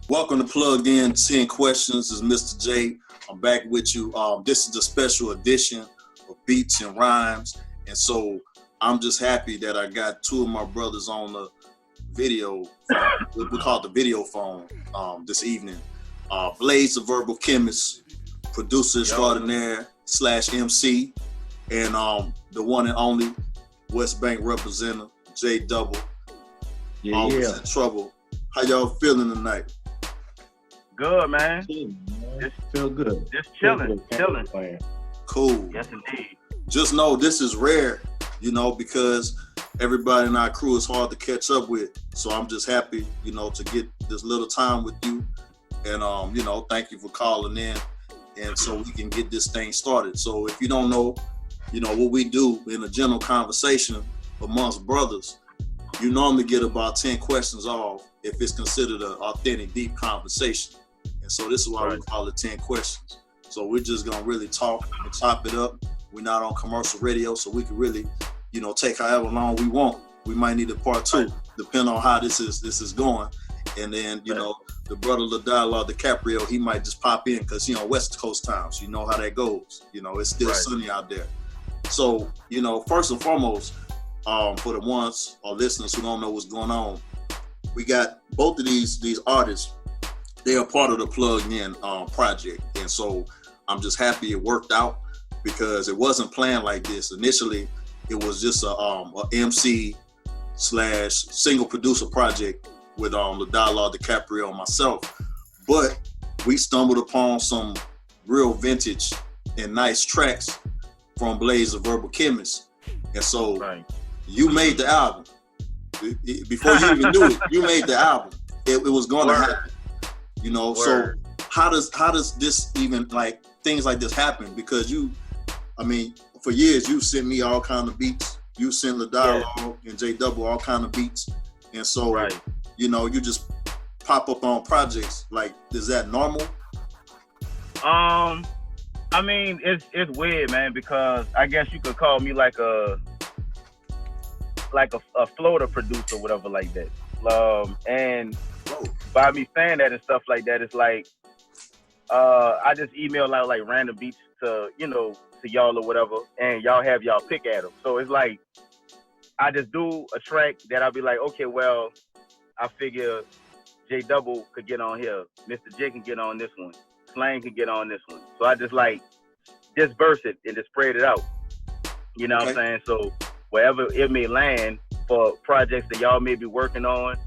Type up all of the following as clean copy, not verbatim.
Welcome to Plugged In 10 Questions. This is Mr. J. I'm back with you. This is a special edition of Beats and Rhymes. And so I'm just happy that I got two of my brothers on the video, we call it the video phone this evening. Blaze, the verbal chemist, producer extraordinaire / MC, and the one and only West Bank representative, J-Dubble. Always in trouble. How y'all feeling tonight? Good, man. Just feel good. Just chilling. Cool. Yes, indeed. Just know this is rare, because everybody in our crew is hard to catch up with. So I'm just happy, to get this little time with you. And, thank you for calling in. And so we can get this thing started. So if you don't know, what we do in a general conversation amongst brothers, you normally get about 10 questions off if it's considered an authentic, deep conversation. And so this is why we call it 10 questions. So we're just going to really talk and chop it up. We're not on commercial radio, so we can really, take however long we want. We might need a part two, depending on how this is going. And then, the brother the Dialogue DiCaprio, he might just pop in because, West Coast time, so you know how that goes. It's still sunny out there. So, first and foremost, for the ones or listeners who don't know what's going on, we got both of these artists. They are part of the Plugged In project, and so I'm just happy it worked out because it wasn't planned like this. Initially, it was just a MC / single producer project with the Dialogue DiCaprio and myself, but we stumbled upon some real vintage and nice tracks from Blaze, the verbal chemist, and so you made the album. Before you even knew it, you made the album. It was going to happen. So how does this even, like, things like this happen? Because for years you sent me all kind of beats. You sent the Dialogue and J-Dubble all kind of beats. And so, you just pop up on projects. Like, is that normal? It's weird, man, because I guess you could call me like a Florida producer, whatever, like that. And by me saying that and stuff like that, it's like I just email out like random beats to y'all or whatever, and y'all have y'all pick at them. So it's like I just do a track that I'll be like, okay, well, I figure J-Dubble could get on here, Mr. J can get on this one, Slang can get on this one. So I just verse it and just spread it out. You know what I'm saying? So wherever it may land for projects that y'all may be working on,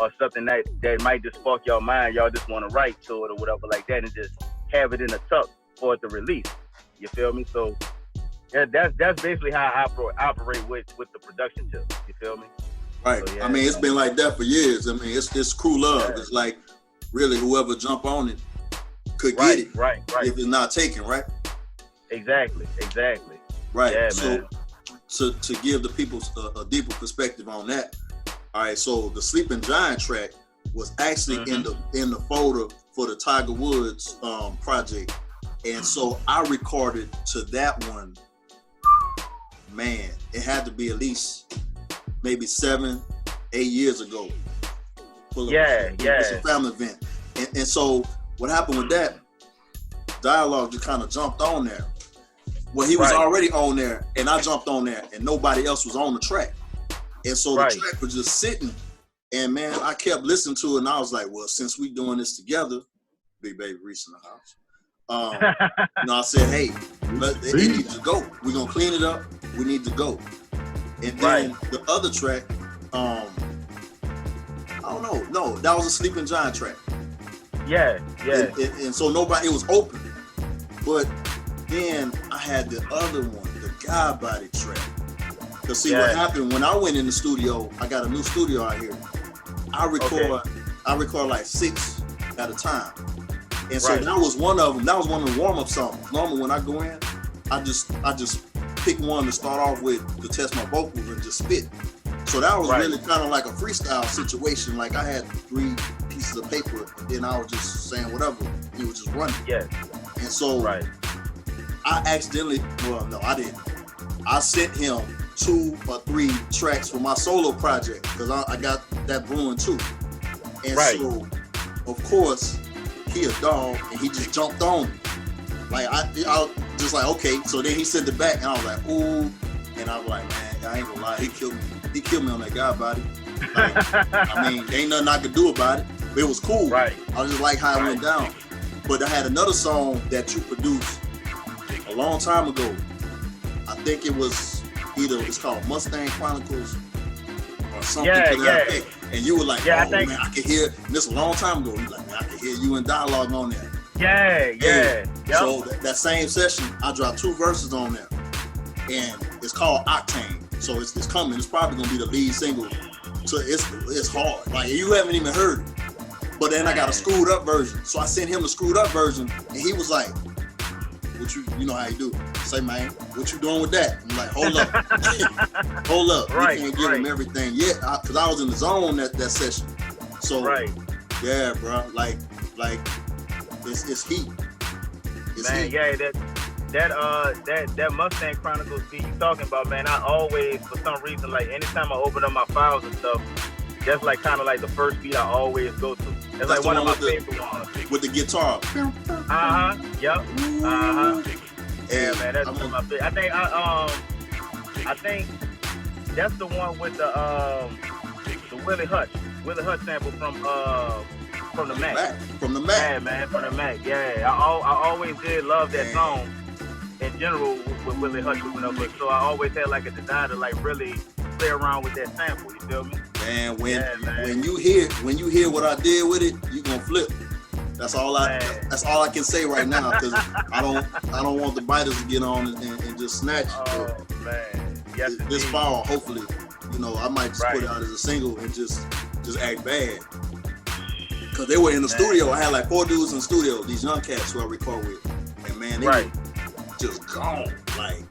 or something that might just spark your mind, y'all just want to write to it or whatever like that, and just have it in a tuck for it to release. You feel me? So that's basically how I operate with the production tip. You feel me? Right. So, it's been like that for years. It's crew love. It's like really whoever jump on it could get it. Right. If it's not taken, right? Exactly. Right. Yeah, so man. To give the people a deeper perspective on that. All right, so the Sleeping Giant track was actually in the folder for the Tiger Woods project, and so I recorded to that one. Man, it had to be at least maybe 7-8 years ago. It's a family event, and so what happened with that? Dialogue just kind of jumped on there. Well, he was already on there, and I jumped on there, and nobody else was on the track. And so the track was just sitting, and man, I kept listening to it, and I was like, well, since we doing this together, Big Baby Reese in the house. I said, hey, it needs to go. We're going to clean it up. We need to go. And then the other track, I don't know. No, that was a Sleeping Giant track. Yeah. And so it was open. But then I had the other one, the God Body track. Because see what happened when I went in the studio, I got a new studio out here. I record like 6 at a time. And so that was one of them. That was one of the warm-up songs. Normally when I go in, I just pick one to start off with to test my vocals and just spit. So that was really kind of like a freestyle situation. Like I had 3 pieces of paper and then I was just saying whatever. He was just running. Yeah. And so I accidentally, I didn't. I sent him 2 or 3 tracks for my solo project because I got that brewing too. And so of course, he a dog, and he just jumped on me. Like, I just like, okay. So then he sent it back, and I was like, ooh. And I was like, man, I ain't gonna lie, he killed me. He killed me on that guy body. Like, I mean, ain't nothing I could do about it. But it was cool. Right. I just like how it went down. But I had another song that you produced a long time ago. I think it was it's called Mustang Chronicles or something. Yeah. And you were like, man, I could hear, and this a long time ago, you like, man, I could hear you in dialogue on there. Yeah. Yep. So that same session, I dropped 2 verses on there. And it's called Octane. So it's coming. It's probably gonna be the lead single. So it's hard. Like, you haven't even heard it. But then I got a screwed up version. So I sent him the screwed up version, and he was like, what you know how you do. Say, man, what you doing with that? I'm like, hold up. Hold up. Right, we can't give him everything yet. Because I was in the zone that session. So, yeah, bro. Like it's heat. It's man, heat. yeah, that Mustang Chronicles beat you talking about, man, I always, for some reason, like, anytime I open up my files and stuff, that's like kind of like the first beat I always go to. That's like one of my favorite ones. With the guitar. Yep. Yeah, man, that's one of my favorite. I think that's the one with the Willie Hutch sample from the Mac. From the Mac. Yeah, man, from the Mac. Yeah, I always did love that song in general with Willie Hutch, so I always had like a desire to like really play around with that sample. You feel me? Man, when you hear what I did with it, you gonna flip. That's all I can say right now, because I don't want the biters to get on and just snatch it. Oh man, yes. This fall, hopefully, I might just put it out as a single and just act bad. Cause they were in the studio. I had like 4 dudes in the studio, these young cats who I record with, and man, they were just gone. Like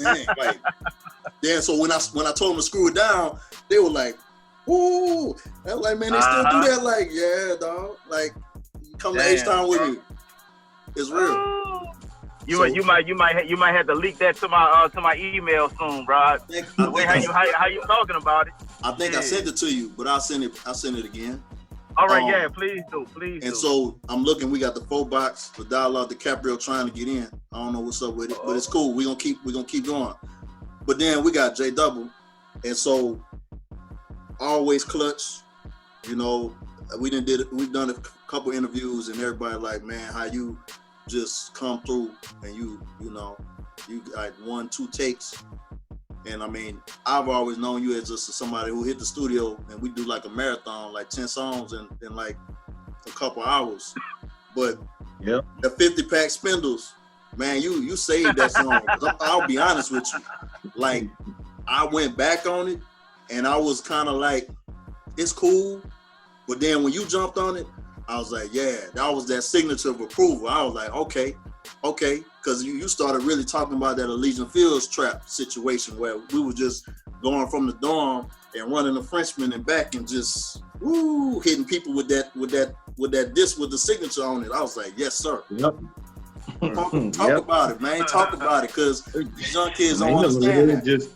man, like. Yeah, so when I told them to screw it down, they were like, "Ooh!" I was like, "Man, they still do that?" Like, yeah, dog. Like, come to H-Town with me. It's real. You might have to leak that to my email soon, bro. How you talking about it? I think I sent it to you, but I'll send it again. All right, please do. And so I'm looking. We got the 4 box for Dialogue DiCaprio trying to get in. I don't know what's up with it, but it's cool. We're gonna keep going. But then we got J-Dubble, and so always clutch. We've done a couple interviews, and everybody like, man, how you just come through and you got 1-2 takes. And I mean, I've always known you as just somebody who hit the studio and we do like a marathon, like 10 songs in like a couple hours. But the 50-pack Spindles, man, you saved that song. I'll be honest with you. Like, I went back on it and I was kind of like, it's cool. But then when you jumped on it, I was like, yeah, that was that signature of approval. I was like, okay. Because you started really talking about that Elysian Fields trap situation where we were just going from the dorm and running the Frenchman and back and just hitting people with that disc with the signature on it. I was like, yes, sir. Yep. Talk about it, man. Talk about it, because these young kids don't understand that. Just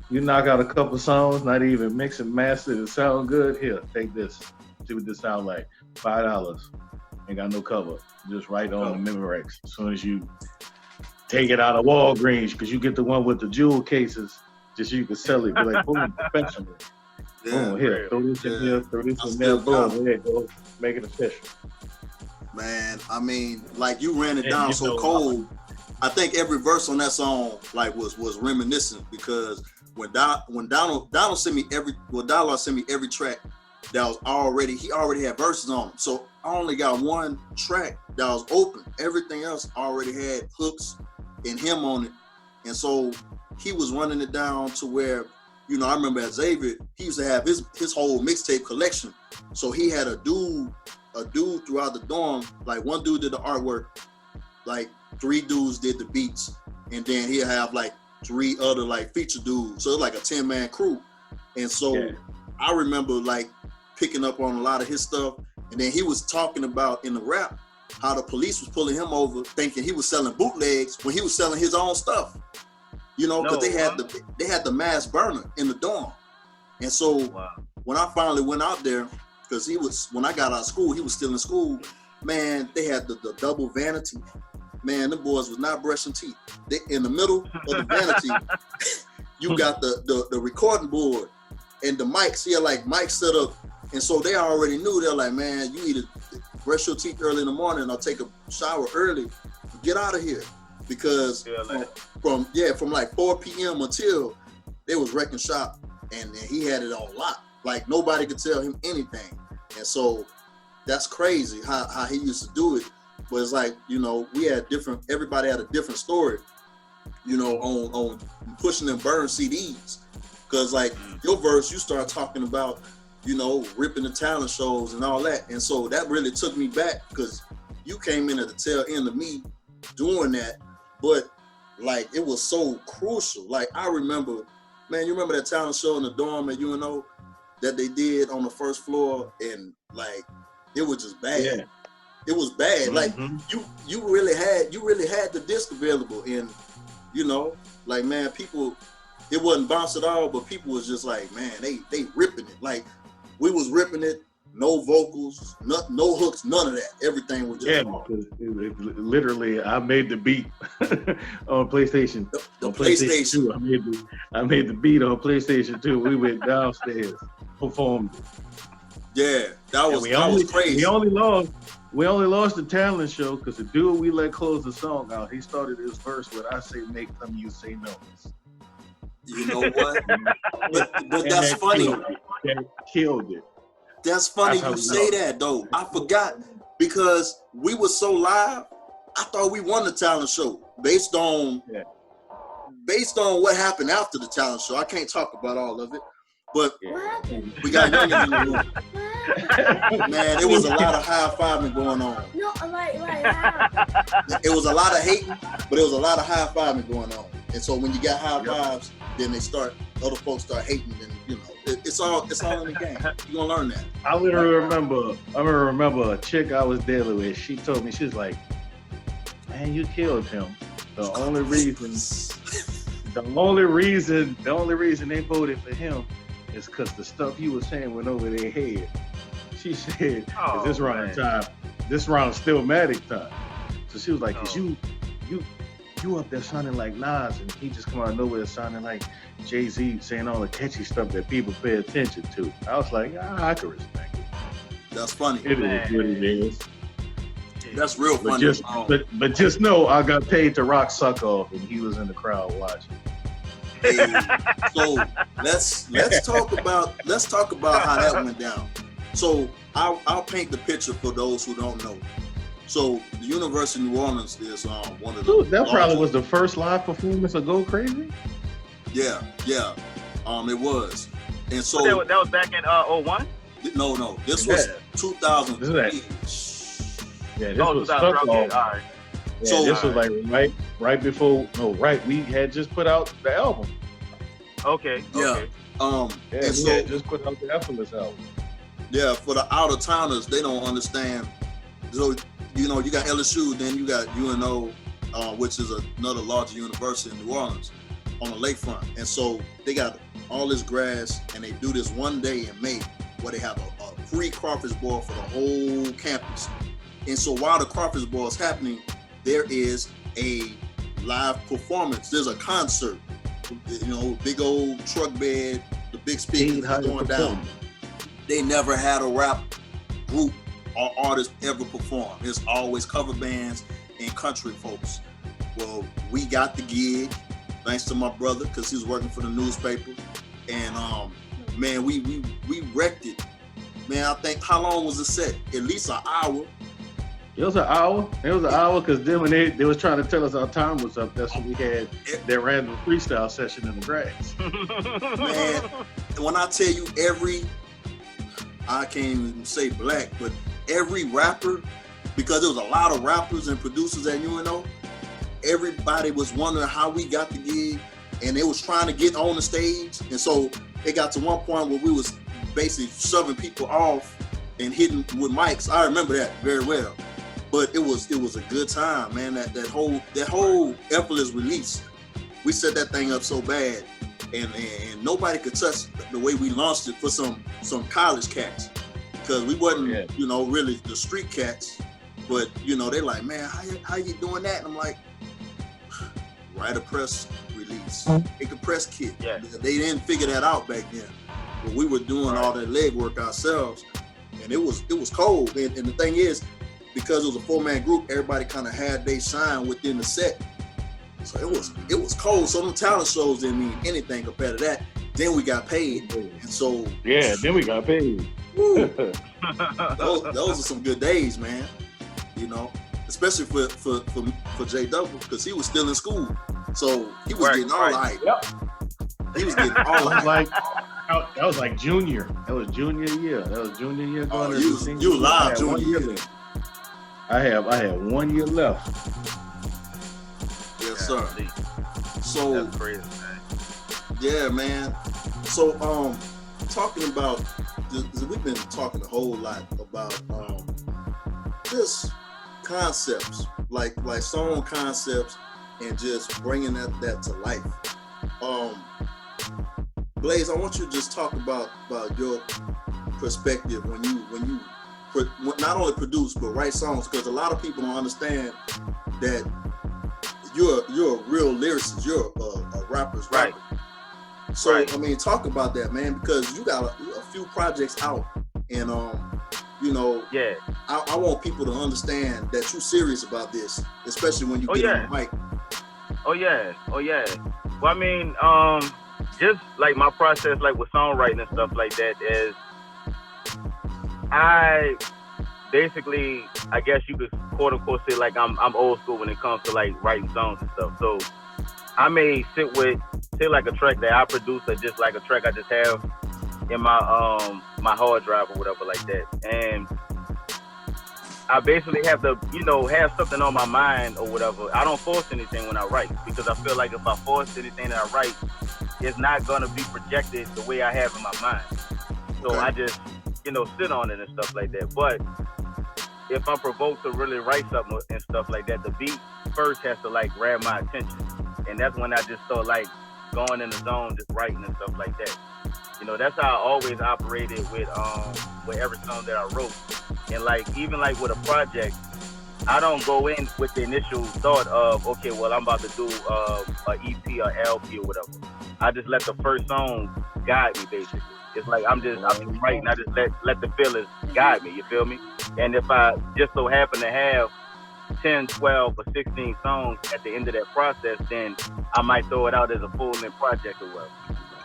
you knock out a couple songs, not even mix and master, it sound good. Here, take this. See what this sound like. $5. Ain't got no cover. Just right on the Memorex. As soon as you take it out of Walgreens, because you get the one with the jewel cases, just so you can sell it. Be like, boom, professional. Boom, here, throw this in here, throw this in there, boom, there you go. Make it official. Man, I mean, like, you ran it down so cold. I think every verse on that song like was reminiscent, because when Donald sent me Dialogue sent me every track that was he already had verses on them. So I only got 1 track that was open. Everything else already had hooks and him on it. And so he was running it down to where, I remember at Xavier, he used to have his whole mixtape collection. So he had a dude throughout the dorm, like 1 dude did the artwork, like 3 dudes did the beats, and then he'll have like 3 other like feature dudes. So it's like a 10-man crew. And so I remember like picking up on a lot of his stuff. And then he was talking about in the rap how the police was pulling him over thinking he was selling bootlegs when he was selling his own stuff. Because they had the mass burner in the dorm. And so when I finally went out there because he was, when I got out of school, he was still in school. Man, they had the double vanity. Man, them boys was not brushing teeth. They, in the middle of the vanity, you got the recording board and the mics. He had like mics set up, and so they already knew. They're like, man, you either brush your teeth early in the morning or take a shower early. Get out of here, because from like 4 p.m. until they was wrecking shop, and he had it on lock. Like nobody could tell him anything, and so that's crazy how he used to do it. But it's like, you know, everybody had a different story, you know, on pushing them burn CDs. Because like your verse, you start talking about, you know, ripping the talent shows and all that. And so that really took me back, because you came in at the tail end of me doing that. But like, it was so crucial. Like I remember, man, you remember that talent show in the dorm at UNO that they did on the first floor, and like, it was just bad. Yeah. It was bad. Mm-hmm. Like you really had the disc available, and you know, like, man, people, it wasn't bounce at all, but people was just like, man, they ripping it. Like we was ripping it, no vocals, no hooks, none of that. Everything was just literally, I made the beat on PlayStation. On PlayStation 2, I made the beat on PlayStation 2. We went downstairs, performed it. Yeah, that was crazy. We only lost the talent show because the dude we let close the song out, he started his verse with, I say make them, you say no. You know what? but that's funny. That killed it. That's funny you say that though. I forgot, because we were so live. I thought we won the talent show based on what happened after the talent show. I can't talk about all of it, but we got youngins in the room. Man, there was a lot of high-fiving going on. No, like it was a lot of hating, but there was a lot of high-fiving going on. And so when you got high fives, then other folks start hating, and you know, it's all in the game. You're gonna learn that. I remember a chick I was dealing with. She told me, she was like, man, you killed him. The only reason they voted for him is because the stuff you were saying went over their head. She said, this round Stillmatic time. So she was like, is you up there sounding like Nas, and he just come out of nowhere sounding like Jay-Z, saying all the catchy stuff that people pay attention to. I was like, I can respect it. That's funny. It is what it is. That's real funny. But just know, I got paid to rock Suck Off, and he was in the crowd watching. Hey, so let's talk about how that went down. So I'll paint the picture for those who don't know. So the University of New Orleans is one of the. Dude, that probably was the first live performance of Go Crazy. Yeah, it was, and so that was back in 01? No, this was 2003. Yeah, this was Suck Off. All right. Yeah, so this was like right before. No, right. We had just put out the album. Okay. Yeah. Okay. Just put out the Effortless album. Yeah, for the out of towners, they don't understand. So you know, you got LSU, then you got UNO, which is another larger university in New Orleans on the lakefront, and so they got all this grass, and they do this one day in May where they have a free crawfish boil for the whole campus. And so while the crawfish boil is happening, there is a live performance. There's a concert, you know, big old truck bed, the big speakers going down. They never had a rap group or artist ever perform. It's always cover bands and country folks. Well, we got the gig thanks to my brother, because he was working for the newspaper, and man, we wrecked it. Man, I think, how long was the set? At least an hour. It was an hour. Because then when they was trying to tell us our time was up, that's when we had that random freestyle session in the grass. Man, when I tell you I can't even say black, but every rapper, because there was a lot of rappers and producers at UNO, everybody was wondering how we got the gig, and they was trying to get on the stage. And so it got to one point where we was basically shoving people off and hitting with mics. I remember that very well. But it was a good time, man. That whole Effortless release, we set that thing up so bad, and nobody could touch the way we launched it for some college cats. because we wasn't, you know, really the street cats. But, you know, they like, man, how you doing that? And I'm like, write a press release, make a press kit. Yeah. They didn't figure that out back then. But we were doing all that legwork ourselves, and it was cold. And the thing is, because it was a 4-man group, everybody kind of had their shine within the set. So it was cold. So them talent shows didn't mean anything compared to that. Then we got paid, and so then we got paid. those are some good days, man. You know, especially for J-Dubble, because he was still in school, so he was getting all right. Yep. He was getting all right. That was like junior. That was junior year. Going you live junior year. I had 1 year left. Yes, sir. So that's crazy, man. Yeah, man. So talking about, we've been talking a whole lot about just concepts, like song concepts, and just bringing that to life. Blaze, I want you to just talk about your perspective when you not only produce but write songs, because a lot of people don't understand that you're a real lyricist, you're a rapper's rapper. So I mean, talk about that, man, because you got a few projects out, and you know, I want people to understand that you're serious about this, especially when you get on the mic. Oh yeah. Well, I mean, just like my process, like with songwriting and stuff like that, is I basically, I guess you could quote unquote say like I'm old school when it comes to like writing songs and stuff. So I may sit with, say like a track that I produce, or just like a track I just have in my my hard drive or whatever like that, and I basically have to, you know, have something on my mind or whatever. I don't force anything when I write, because I feel like if I force anything that I write, it's not gonna be projected the way I have in my mind. So I just, you know, sit on it and stuff like that. But if I'm provoked to really write something and stuff like that, the beat first has to like grab my attention, and that's when I just start like going in the zone, just writing and stuff like that. You know, that's how I always operated with every song that I wrote. And like, even like with a project, I don't go in with the initial thought of, okay, well, I'm about to do a EP or LP or whatever. I just let the first song guide me, basically. It's like I'm just writing. I just let the feelings guide me. You feel me? And if I just so happen to have 10, 12, or 16 songs at the end of that process, then I might throw it out as a full-length project or whatever.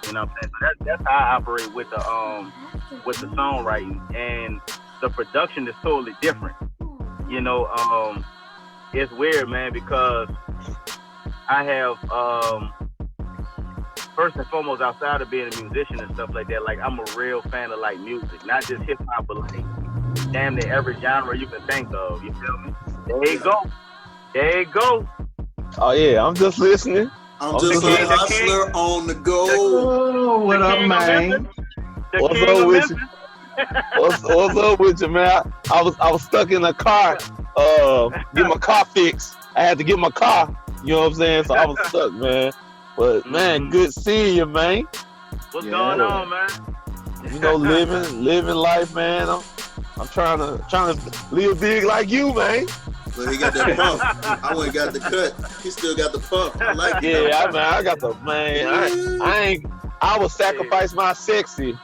You know what I'm saying? So that's how I operate with the songwriting, and the production is totally different. You know, it's weird, man, because I have first and foremost, outside of being a musician and stuff like that, like I'm a real fan of like music, not just hip hop, but like damn near every genre you can think of. You feel me? There you go. Oh yeah, I'm just listening. I'm just a hustler on the go. Oh, what up, man? What's up with you? What's up with you, man? I was stuck in a car, get my car fixed. I had to get my car. You know what I'm saying? So I was stuck, man. But man, good seeing you, man. What's going on, man? You know, living life, man. I'm trying to live big like you, man. But he got that puff. I went and got the cut. He still got the puff. I like it. Yeah, I got the man. I will sacrifice my sexy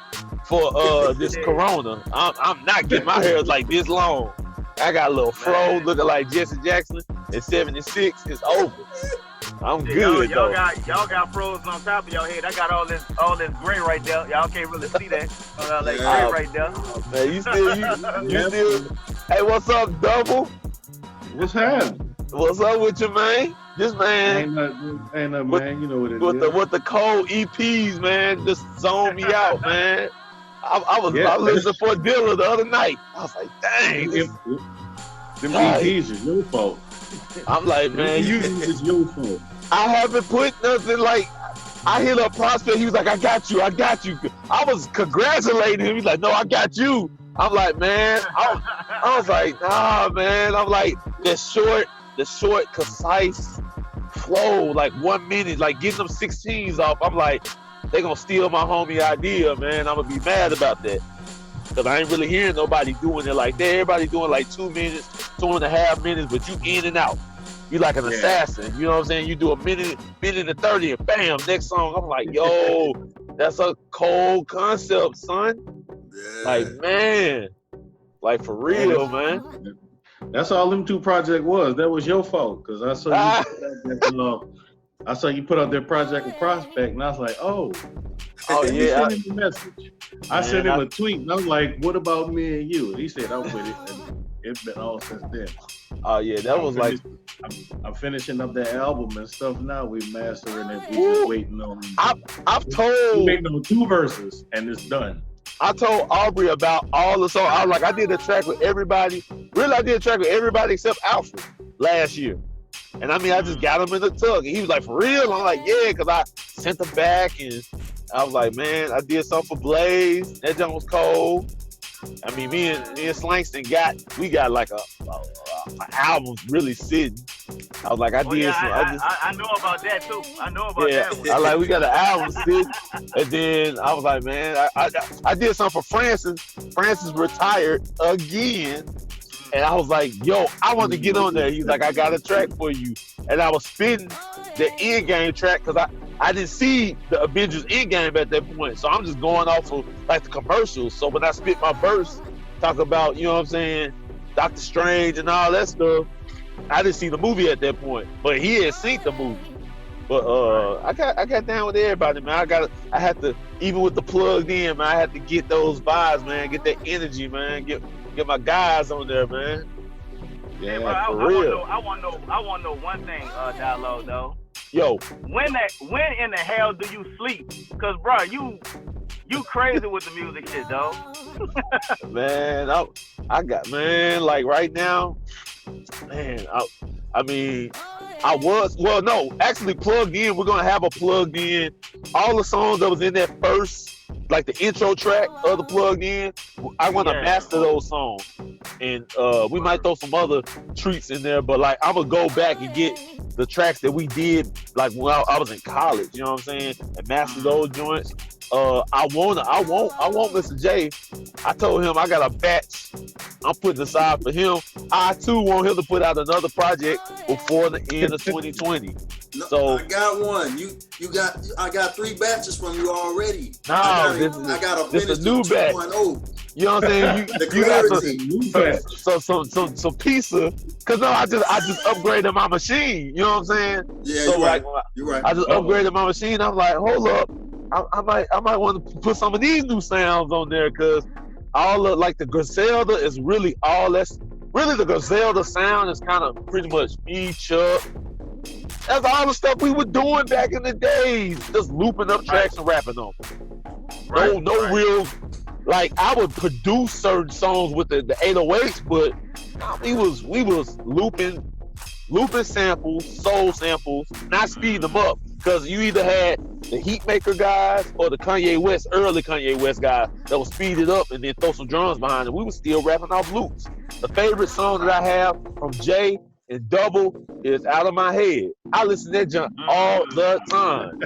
for this Corona. I'm not getting my hair like this long. I got a little fro looking like Jesse Jackson. At 76, it's over. I'm good y'all got froze on top of your head. I got all this gray right there. Y'all can't really see that. Gray right there. Man, you still. Hey, what's up, Double? What's happening? What's up with you, man? This man ain't no man. You know what it is. With the cold EPs, man, just zoned me out, man. I listened for Dilla the other night. I was like, dang. Them EPs is your fault. I'm like, man, it's your fault. I haven't put nothing like. I hit up Prospect. He was like, I got you. I was congratulating him. He's like, no, I got you. I'm like, man. I was like, nah, man. I'm like, the short, concise flow, like 1 minute, like getting them 16s off. I'm like, they gonna steal my homie idea, man. I'm gonna be mad about that. because I ain't really hearing nobody doing it like that. Everybody doing like 2 minutes, 2.5 minutes, but you in and out. You like an assassin. You know what I'm saying? You do a minute and 30, and bam, next song. I'm like, yo, that's a cold concept, son. Yeah. Like, man, like for real, man. That's all them 2 projects was. That was your fault, because I saw you put out that project with Prospect, and I was like, oh yeah. Send him a message. I sent him a tweet, and I was like, what about me and you? And he said, I'm with it. And it's been all since then. Oh yeah, that was like. I'm finishing up that album and stuff now. We mastering it. We just waiting on. We're waiting on 2 verses, and it's done. I told Aubrey about all the songs. I was like, I did a track with everybody. Really, I did a track with everybody except Alfred last year. And I mean, I just got him in the tug. And he was like, for real? I'm like, yeah, because I sent him back. And I was like, man, I did something for Blaze. That junk was cold. I mean, me and Slangston got like a album really sitting. I was like, I know about that too. I know about that one. I like, we got an album sitting. And then I was like, man, I did something for Francis. Francis retired again. And I was like, yo, I want to get on there. He's like, I got a track for you. And I was spitting the Endgame track because I didn't see the Avengers Endgame at that point. So I'm just going off of like the commercials. So when I spit my verse, talk about, you know what I'm saying, Doctor Strange and all that stuff, I didn't see the movie at that point. But he had seen the movie. But I got down with everybody, man. I had to, even with the plugged in, man, I had to get those vibes, man, get that energy, man, get my guys on there, man. Yeah, bro, for real. I want to know one thing, Dialogue though. Yo, when in the hell do you sleep? Cause bro, you crazy with the music shit, though. Man, I got, man, like right now, man, actually plugged in. We're gonna have a plugged in. All the songs that was in that first, like the intro track of the plugged in, I want to master those songs, and we might throw some other treats in there. But like, I'm gonna go back and get the tracks that we did like when I was in college. You know what I'm saying? And master those joints. I want Mr. J. I told him I got a batch I'm putting aside for him. I too want him to put out another project before the end of 2020. No, so I got one. I got 3 batches from you already. No, I got a new batch. 2.0. You know what I'm saying? You got some pizza. Cause no, I just upgraded my machine. You know what I'm saying? Yeah, so you're like, right. You're right. I just upgraded my machine. I'm like, hold up. I might want to put some of these new sounds on there, because all of like the Griselda is really the Griselda sound is kind of pretty much me, Chuck. That's all the stuff we were doing back in the days, just looping up tracks and rapping on them. No real, like I would produce certain songs with the 808s, but we was looping samples, soul samples, not speeding them up. Because you either had the Heatmaker guys or the early Kanye West guys that would speed it up and then throw some drums behind it. We were still rapping off loops. The favorite song that I have from J-Dubble is Out of My Head. I listen to that junk all the time.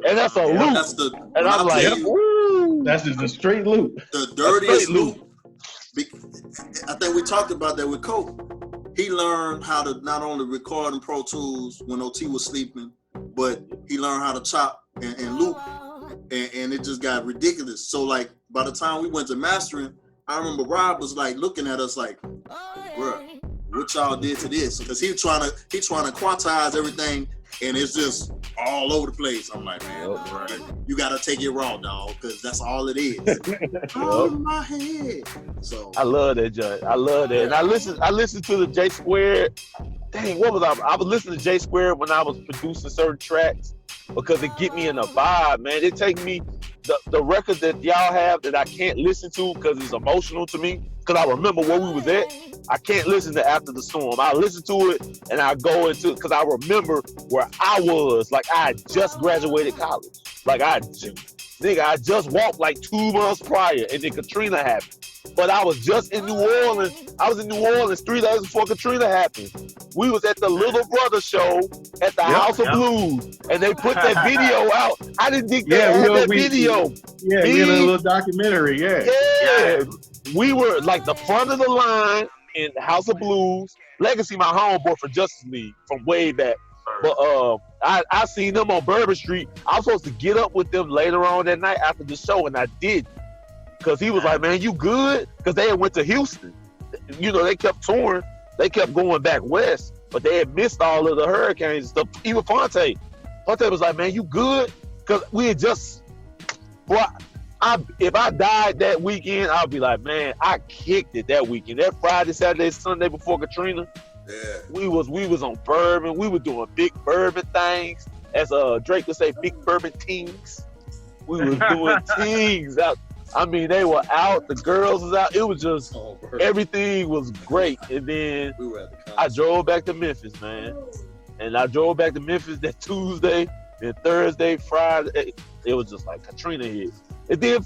And that's a loop. And I'm like, woo. That's just a straight loop. The dirtiest loop. I think we talked about that with Cope. He learned how to not only record in Pro Tools when OT was sleeping, but he learned how to chop and loop, and it just got ridiculous. So like by the time we went to mastering, I remember Rob was like looking at us like, bruh, what y'all did to this? Because he trying to quantize everything, and it's just all over the place. I'm like, man, you gotta take it raw, dog, because that's all it is. Out of my head. So I love that joint. I love that. And I listened to the J Squared. Dang, what was I? I was listening to J Squared when I was producing certain tracks because it get me in a vibe, man. It take me the record that y'all have that I can't listen to because it's emotional to me. Because I remember where we was at. I can't listen to After the Storm. I listen to it and I go into it because I remember where I was. Like I had just graduated college. Like Nigga, I just walked like 2 months prior, and then Katrina happened. But I was just in New Orleans. I was in New Orleans 3 days before Katrina happened. We was at the Little Brother show at the House of Blues, and they put that video out. I didn't think they had that video. Yeah, we had a little documentary, Yeah. We were like the front of the line in the House of Blues. Legacy, my homeboy for Justice League from way back. But I seen them on Bourbon Street. I was supposed to get up with them later on that night after the show, and I did. Because he was like, man, you good? Because they had went to Houston. You know, they kept touring. They kept going back west, but they had missed all of the hurricanes and stuff. Even Fonte was like, man, you good? Because we had just, boy, if I died that weekend, I'd be like, man, I kicked it that weekend. That Friday, Saturday, Sunday before Katrina, we was on bourbon. We were doing big bourbon things. As Drake would say, big bourbon teams. We was doing teams out. I mean, they were out. The girls was out. It was just, everything was great. And then I drove back to Memphis, man. And I drove back to Memphis that Tuesday, then Thursday, Friday. It was just like Katrina hit. And then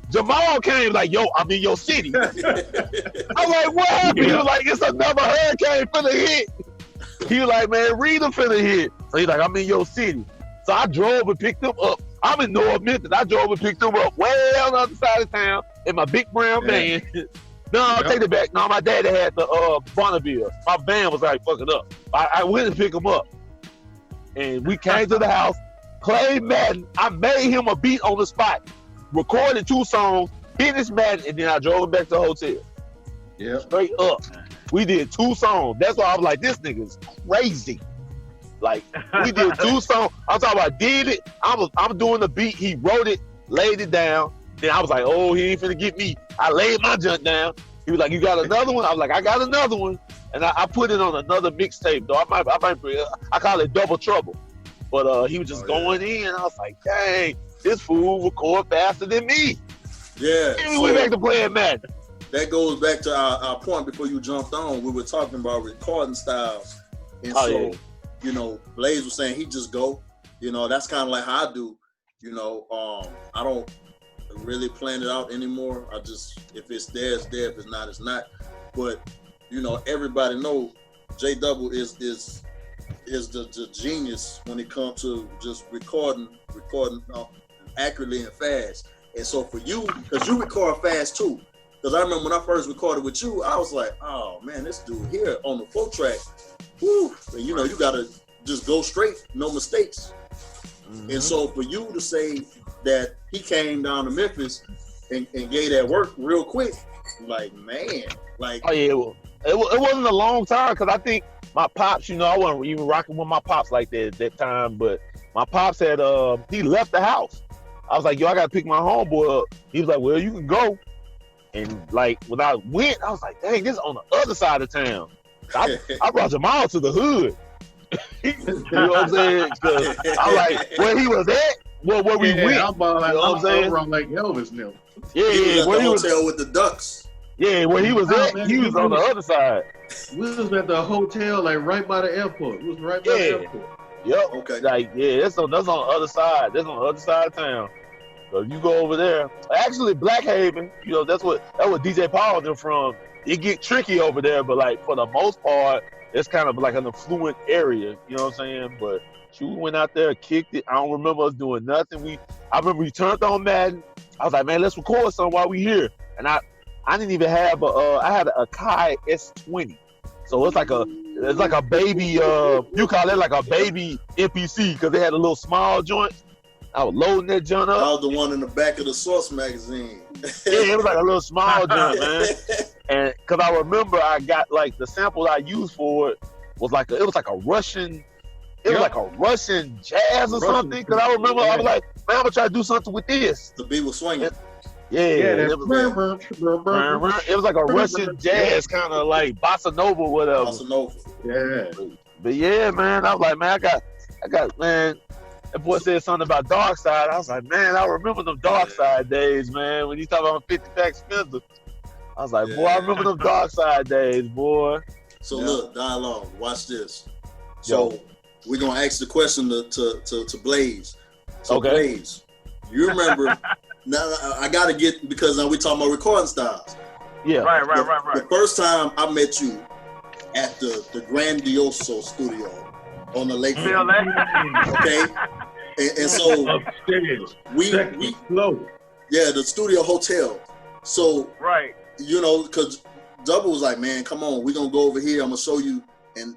Jamal came like, yo, I'm in your city. I'm like, what happened? He was like, it's another hurricane finna hit. He was like, man, Rita finna hit. So he's like, I'm in your city. So I drove and picked him up. I'm in North Memphis. I drove and picked him up way on the other side of town in my big brown van. No, take it back. No, my daddy had the Bonneville. My van was like fucking up. I went and picked him up. And we came to the house, played Madden. I made him a beat on the spot, recorded 2 songs, finished Madden, and then I drove him back to the hotel. Yeah. Straight up. We did 2 songs. That's why I was like, this nigga's crazy. Like, we did 2 songs. I'm talking about did it. I'm doing the beat. He wrote it, laid it down. Then I was like, oh, he ain't finna get me. I laid my junk down. He was like, you got another one? I was like, I got another one. And I put it on another mixtape, though. I call it Double Trouble. But he was just going in. I was like, dang, this fool record faster than me. Yeah. And we went back to playing Madden. That goes back to our point before you jumped on. We were talking about recording styles. And you know, Blaze was saying he just go. You know, that's kind of like how I do. You know, I don't really plan it out anymore. I just, if it's there, it's there. If it's not, it's not. But, you know, everybody know J-Dubble is the genius when it comes to just recording accurately and fast. And so for you, because you record fast too. Because I remember when I first recorded with you, I was like, oh man, this dude here on the 4 track, whoo, and you know, you gotta just go straight, no mistakes. Mm-hmm. And so for you to say that he came down to Memphis and gave that work real quick, like, man, like. Oh yeah, it wasn't a long time, because I think my pops, you know, I wasn't even rocking with my pops like that at that time, but my pops had, he left the house. I was like, yo, I gotta pick my homeboy up. He was like, well, you can go. And like, when I went, I was like, dang, this is on the other side of town. I brought Jamal to the hood. You know what I'm saying? I'm like, where he was at, where we went. I'm like, you know what I'm saying? I'm like Elvis now. Yeah, where he was at the hotel with the ducks. Yeah, where he was at, he was on the other side. We was at the hotel, like right by the airport. It was right by the airport. Yep. Okay. Like, yeah, that's on the other side. That's on the other side of town. So you go over there. Actually, Black Haven, you know, that's what DJ Paul them from. It get tricky over there, but like for the most part, it's kind of like an affluent area. You know what I'm saying? But we went out there, kicked it. I don't remember us doing nothing. I remember we turned on Madden. I was like, man, let's record something while we here. And I didn't even have I had a Kai S20. So it's like a baby, you call it like a baby MPC, because they had a little small joint. I was loading that joint up. I was the one in the back of the Source magazine. Yeah, it was like a little small joint, man. And because I remember I got like the sample I used for it was like a Russian, was like a Russian jazz or something. Because I remember I was like, man, I'm gonna try to do something with this. The beat was swinging. It was like a Russian jazz kind of like bossa nova, whatever. Bossa nova. Yeah. But yeah, man, I was like, man, I got, man. That boy said something about Dark Side. I was like, man, I remember them Dark Side days, man. When you talk about 50-pack Spencer, I was like, boy, I remember them Dark Side days, boy. So look, dialogue. Watch this. So we're gonna ask the question to Blaze. So Blaze, You remember? Now I gotta get, because now we talking about recording styles. Yeah. Right. The first time I met you at the Grandioso studio on the lakefront. Feel that? Okay. And so Upstairs. we flow. yeah, the studio hotel. So Right. you know, because Double was like, man, come on, we're gonna go over here. I'm gonna show you, and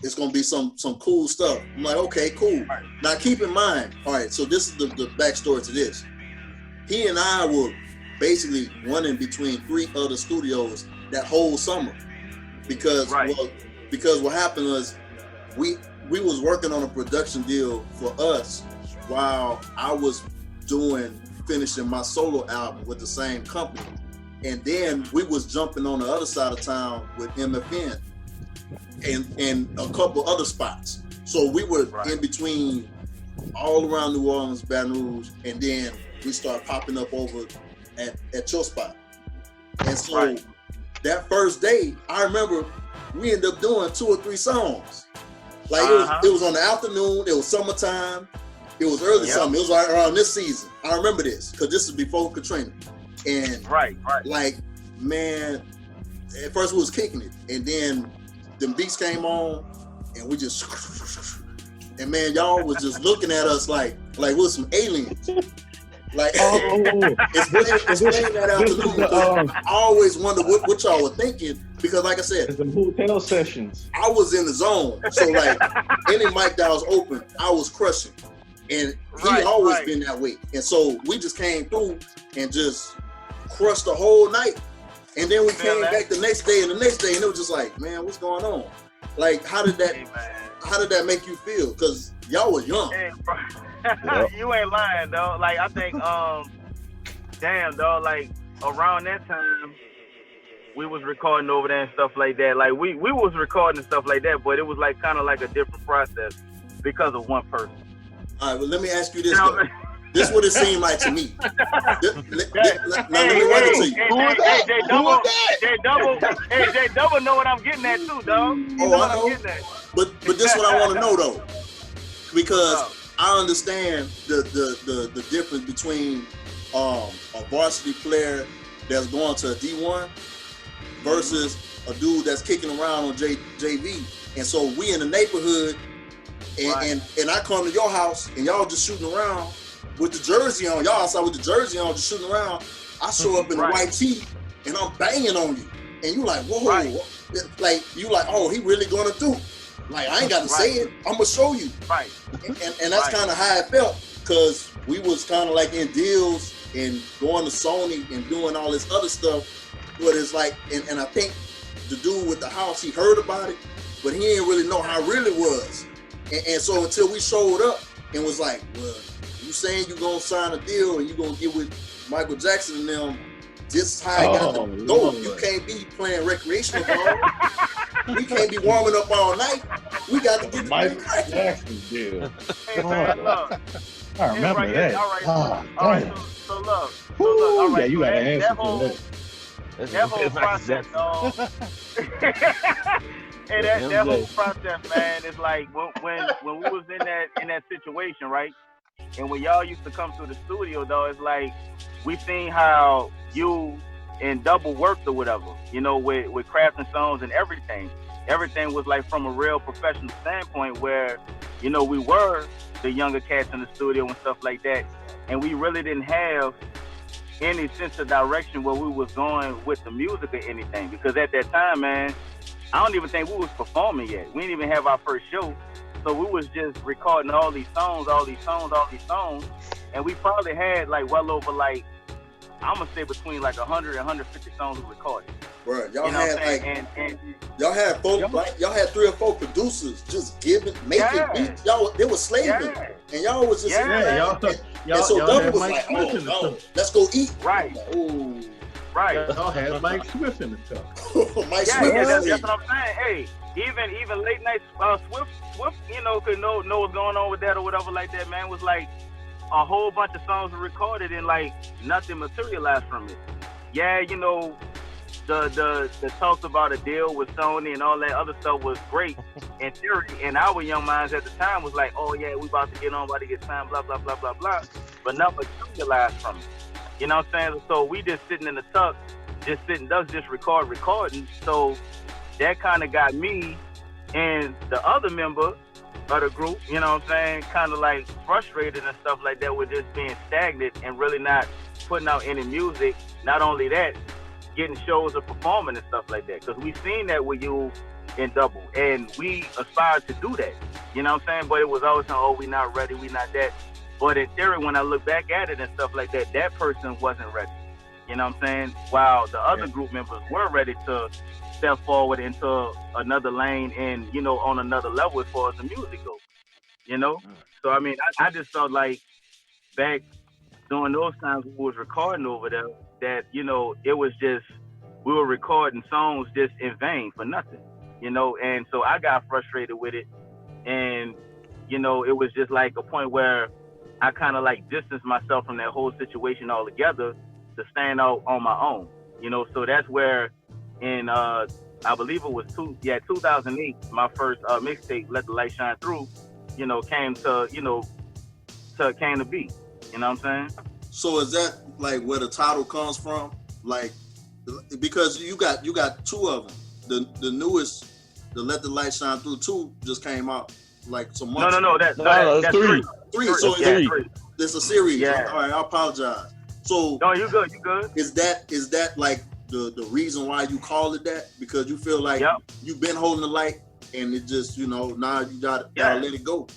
it's gonna be some cool stuff. I'm like, okay, cool. Right. Now keep in mind, all right, so this is the backstory to this. He and I were basically running between 3 other studios that whole summer, because because what happened was we was working on a production deal for us while I was finishing my solo album with the same company. And then we was jumping on the other side of town with MFN and a couple other spots. So we were in between all around New Orleans, Baton Rouge, and then we started popping up over at your spot. And so that first day, I remember we ended up doing 2 or 3 songs. Like it was on the afternoon, it was summertime, it was early summer, it was right around this season. I remember this, because this is before Katrina. And like, man, at first we was kicking it, and then them beats came on, and we just, and man, y'all was just looking at us like we was some aliens. Like, explain that afternoon. I always wonder what y'all were thinking, because like I said, the hotel sessions. I was in the zone, so like any mic that was open, I was crushing, and he always been that way. And so we just came through and just crushed the whole night, and then we came back the next day, and it was just like, man, what's going on? Like, how did that make you feel? Because y'all was young. Hey, you ain't lying, though. Like, I think, damn, though, like, around that time, we was recording over there and stuff like that. Like, we was recording and stuff like that, but it was, like, kind of like a different process because of one person. All right, well, let me ask you this, though. This is what it seemed like to me. Let me run it to you. J-Dubble know what I'm getting at, too, dog. I know. But this is what I want to know, though. Because I understand the difference between a varsity player that's going to a D1 versus a dude that's kicking around on JV. And so we in the neighborhood, and I come to your house, and y'all just shooting around with the jersey on. Y'all outside with the jersey on, just shooting around. I show up in a white tee, and I'm banging on you. And you like, whoa. Like, you like, oh, he really gonna do. Like, I ain't got to say it. I'm going to show you. Right. And that's kind of how it felt, because we was kind of like in deals and going to Sony and doing all this other stuff. But it's like, and I think the dude with the house, he heard about it, but he didn't really know how it really was. And so until we showed up and was like, well, you saying you going to sign a deal and you going to get with Michael Jackson and them, this is how it got to go. Lord. You can't be playing recreational ball. We can't be warming up all night. We got to get the Michael Jackson deal. Hey, man, look. I remember that. All right, so look. All right, yeah, you got to answer that whole process, dog. Hey, that whole process, man, is like when we was in that situation, right? And when y'all used to come to the studio, though, it's like we seen how you and Double worked or whatever, you know, with crafting songs and everything. Everything was like from a real professional standpoint where, you know, we were the younger cats in the studio and stuff like that. And we really didn't have any sense of direction where we was going with the music or anything. Because at that time, man, I don't even think we was performing yet. We didn't even have our first show. So we was just recording all these songs. And we probably had like well over like, I'm gonna say between like 100 and 150 songs we recorded. Right, y'all had like, y'all had 3 or 4 producers just making beats. Y'all, they were slaving, and y'all was just and so Double was like, oh, let's go eat. Right. Like, oh. Right. Y'all had Mike Swift in the stuff. Mike Swift. That's what I'm saying. Hey, even late night Swift, you know, could know what's going on with that or whatever like that. Man, was like a whole bunch of songs were recorded and like nothing materialized from it. Yeah, you know, the talks about a deal with Sony and all that other stuff was great in theory, and our young minds at the time was like, oh yeah, we about to get signed, blah blah blah blah blah. but not materialized from it. You know what I'm saying? So we just sitting in the tuck, just recording. So that kind of got me and the other member of the group, you know what I'm saying, kind of like frustrated and stuff like that with just being stagnant and really not putting out any music. Not only that, getting shows or performing and stuff like that. Because we seen that with you in Double, and we aspired to do that. You know what I'm saying? But it was always, oh, we not ready, we not that. But in theory, when I look back at it and stuff like that, that person wasn't ready. You know what I'm saying? While the other group members were ready to step forward into another lane and, you know, on another level as far as the music goes. You know? So, I mean, I just felt like back during those times we was recording over there that, you know, it was just, we were recording songs just in vain for nothing, you know? And so I got frustrated with it. And, you know, it was just like a point where I kind of like distanced myself from that whole situation altogether to stand out on my own, you know? So that's where in, I believe it was 2008, my first mixtape, Let the Light Shine Through, you know, came to be, you know what I'm saying? So is that like where the title comes from? Like, because you got two of them. The newest, the Let the Light Shine Through 2 just came out like some months ago. That's three. So three. It's a series. Yeah. All right, I apologize. So no, you good. Is that like the reason why you call it that? Because you feel like you've been holding the light and it just, you know, now you gotta let it go.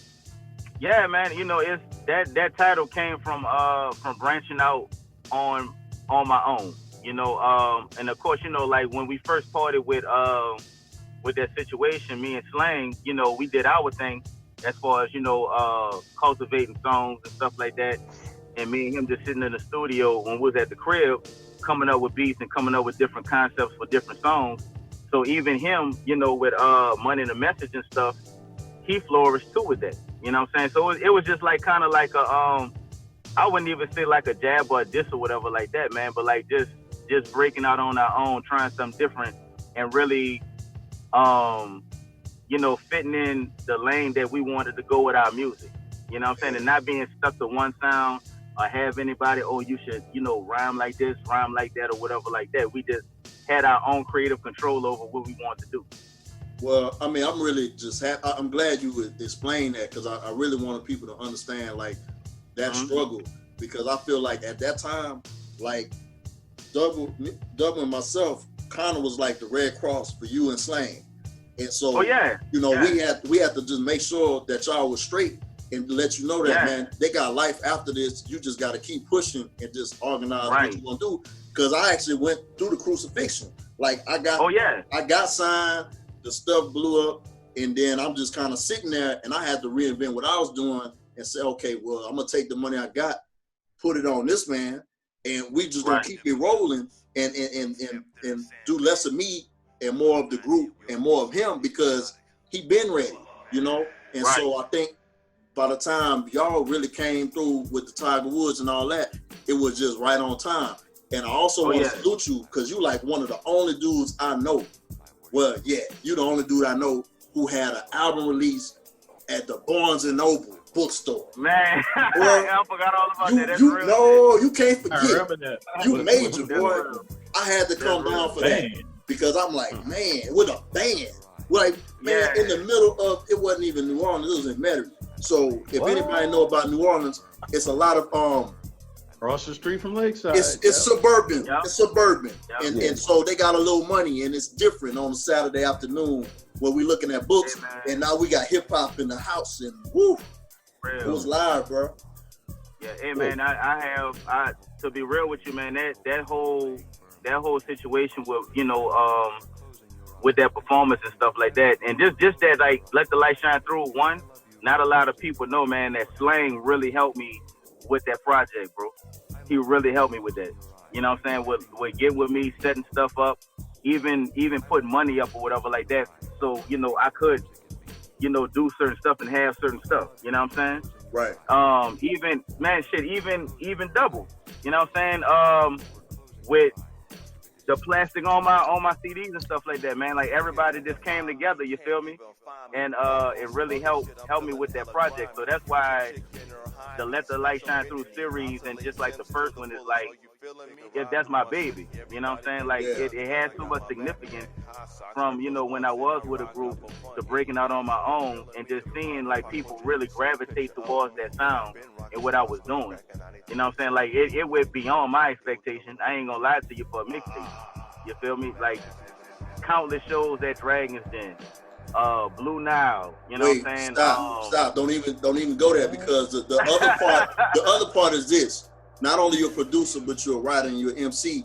Yeah, man. You know, it's that title came from branching out on my own. You know, and of course, you know, like when we first parted with that situation, me and Slang, you know, we did our thing as far as, you know, cultivating songs and stuff like that. And me and him just sitting in the studio when we was at the crib, coming up with beats and coming up with different concepts for different songs. So even him, you know, with Money and the Message and stuff, he flourished too with that. You know what I'm saying? So it was just like kind of like a, I wouldn't even say like a jab or a diss or whatever like that, man. But like just breaking out on our own, trying something different and really, you know, fitting in the lane that we wanted to go with our music. You know what I'm saying? And not being stuck to one sound or have anybody, oh, you should, you know, rhyme like this, rhyme like that, or whatever like that. We just had our own creative control over what we wanted to do. Well, I mean, I'm really just happy. I'm glad you would explain that because I really wanted people to understand like that struggle, because I feel like at that time, like Double and myself kind of was like the Red Cross for you and Slang. And so, you know, we had to just make sure that y'all was straight and let you know that, man, they got life after this. You just got to keep pushing and just organize what you want to do. Because I actually went through the crucifixion. Like I got signed, the stuff blew up, and then I'm just kind of sitting there, and I had to reinvent what I was doing and say, okay, well, I'm gonna take the money I got, put it on this man, and we just gonna keep it rolling and do less of me and more of the group and more of him because he been ready, you know. And so I think by the time y'all really came through with the Tiger Woods and all that, it was just right on time. And I also want to salute you because you like one of the only dudes I know. Well, you the only dude I know who had an album release at the Barnes & Noble bookstore. Man, boy, I forgot all about that. That's real. No, you can't forget. I remember that. You major, boy. I had to come down for that because I'm like, man, with a band. Like, man, in the middle of, it wasn't even New Orleans, it was in Metairie. So if anybody know about New Orleans, it's a lot of across the street from Lakeside. It's suburban. It's suburban. And so they got a little money, and it's different on a Saturday afternoon where we looking at books, and now we got hip hop in the house, and woo, it was live, bro. Yeah, hey man, I to be real with you, man, that whole situation with, you know, with that performance and stuff like that, and just that, like, Let the Light Shine Through, one, not a lot of people know, man, that Slang really helped me with that project, bro. He really helped me with that. You know what I'm saying? With get with me, setting stuff up, even putting money up or whatever like that. So, you know, I could, you know, do certain stuff and have certain stuff. You know what I'm saying? Right. Even Double. You know what I'm saying? the plastic on my CDs and stuff like that, man. Like everybody just came together, you feel me? And it really helped me with that project. So that's why the Let the Light Shine Through series and just like the first one is like, that's my baby. You know what I'm saying? Like it has so much significance from, you know, when I was with a group to breaking out on my own and just seeing like people really gravitate towards that sound and what I was doing. You know what I'm saying? Like it went beyond my expectation. I ain't gonna lie to you for a mixtape. You feel me? Like countless shows at Dragon's Den, Blue Nile. You know what I'm saying? Stop! Don't even go there because the other part is this. Not only you're a producer, but you're a writer and you're an MC.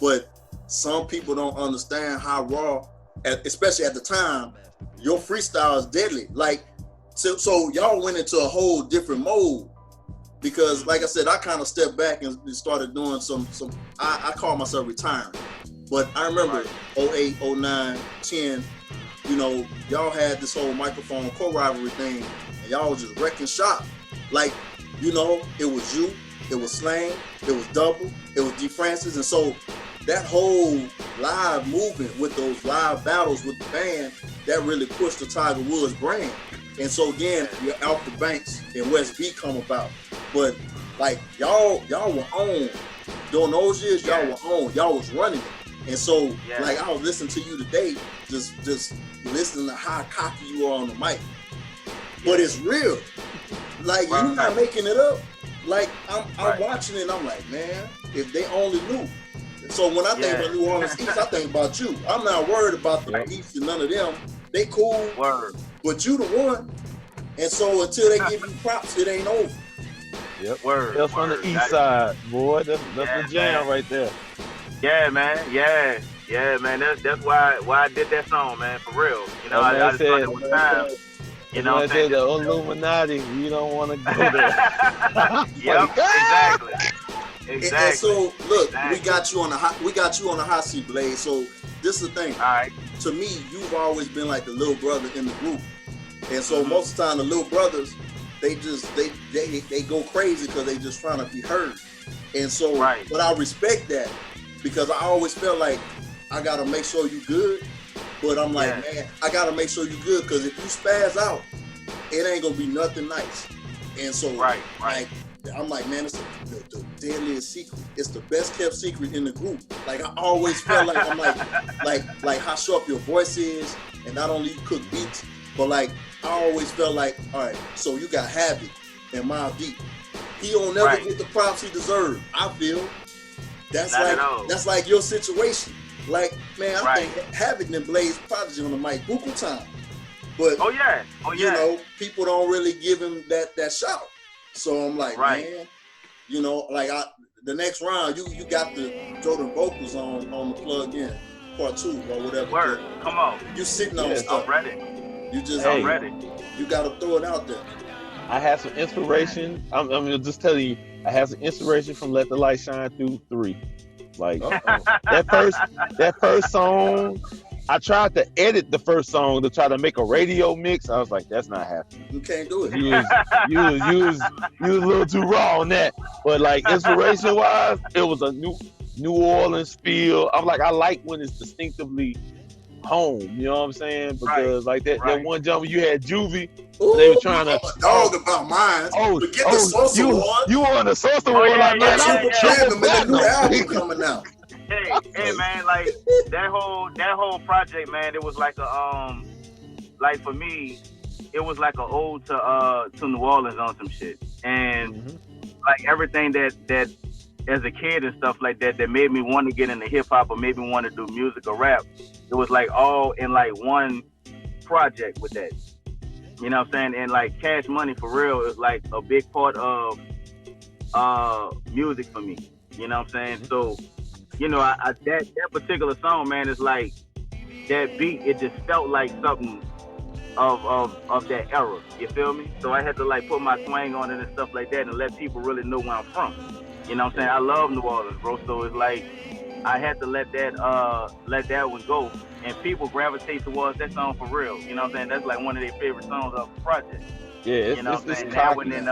But some people don't understand how raw, especially at the time, your freestyle is deadly. Like, so y'all went into a whole different mode. Because, like I said, I kind of stepped back and started doing some. I call myself retiring. But I remember 08, 09, 10, you know, y'all had this whole microphone co-rivalry thing, and y'all was just wrecking shop. Like, you know, it was you, it was Slang, it was Double, it was D. Francis, and so that whole live movement with those live battles with the band, that really pushed the Tiger Woods brand. And so again, your Alpha Banks and West B come about. But like y'all were on. During those years, y'all were on. Y'all was running it. And so like I was listening to you today, just listening to how cocky you are on the mic. But it's real. Like you're not making it up. Like I'm watching it and I'm like, man, if they only knew. So when I think about New Orleans East, I think about you. I'm not worried about the East and none of them. They cool. But you the one. And so until they give you props, it ain't over. Yep. That's on the east side, boy. That's the jam right there. Yeah, man. Yeah, man. That's why I did that song, man. For real. You know, I just thought it was time. You know what I'm saying? The Illuminati, you don't want to go there. Yep, exactly. And so look, we got you on the hot seat, Blaze. So this is the thing. All right. To me, you've always been like the little brother in the group. And so most of the time the little brothers, they go crazy because they just trying to be heard. And so but I respect that because I always felt like I gotta make sure you good. But I'm like, man, I gotta make sure you good because if you spaz out, it ain't gonna be nothing nice. And so like I'm like, man, it's the deadliest secret. It's the best kept secret in the group. Like I always felt like I'm like how sharp your voice is, and not only you cook beats, but like I always felt like, all right, so you got Havoc and Mobb Deep. He don't never get the props he deserves. I feel that's like your situation. Like, man, I think Havoc and Blaze Prodigy on the mic buku time. But you know, people don't really give him that shout. So I'm like, man, you know, like the next round, you got the Jordan vocals on the plug in part 2 or whatever. Word, come on. You sitting on stuff. I'm ready. You just I'm ready. You got to throw it out there. I have some inspiration. I'm just telling you, I have some inspiration from Let the Light Shine Through 3. Like that first song, I tried to edit the first song to try to make a radio mix. I was like, that's not happening. You can't do it. You was a little too raw on that. But like inspiration wise, it was a New Orleans feel. I'm like, I like when it's distinctively home. You know what I'm saying? Because like that one jump you had Juvie. Ooh, they were trying to dog about mine. Forget the Sosa one. You on the Sosa one? Like, man, the new album coming out. Hey man, like that whole project, man, it was like a like for me, it was like an ode to New Orleans on some shit. And like everything that as a kid and stuff like that made me want to get into hip hop or made me want to do music or rap. It was like all in like one project with that. You know what I'm saying? And like Cash Money for real is like a big part of music for me. You know what I'm saying? So, you know, that particular song, man, is like that beat, it just felt like something of that era. You feel me? So I had to like put my twang on it and stuff like that and let people really know where I'm from. You know what I'm saying? I love New Orleans, bro. So it's like I had to let that one go. And people gravitate towards that song for real. You know what I'm saying? That's like one of their favorite songs of the project. Yeah, it's, you know what I'm saying? That one in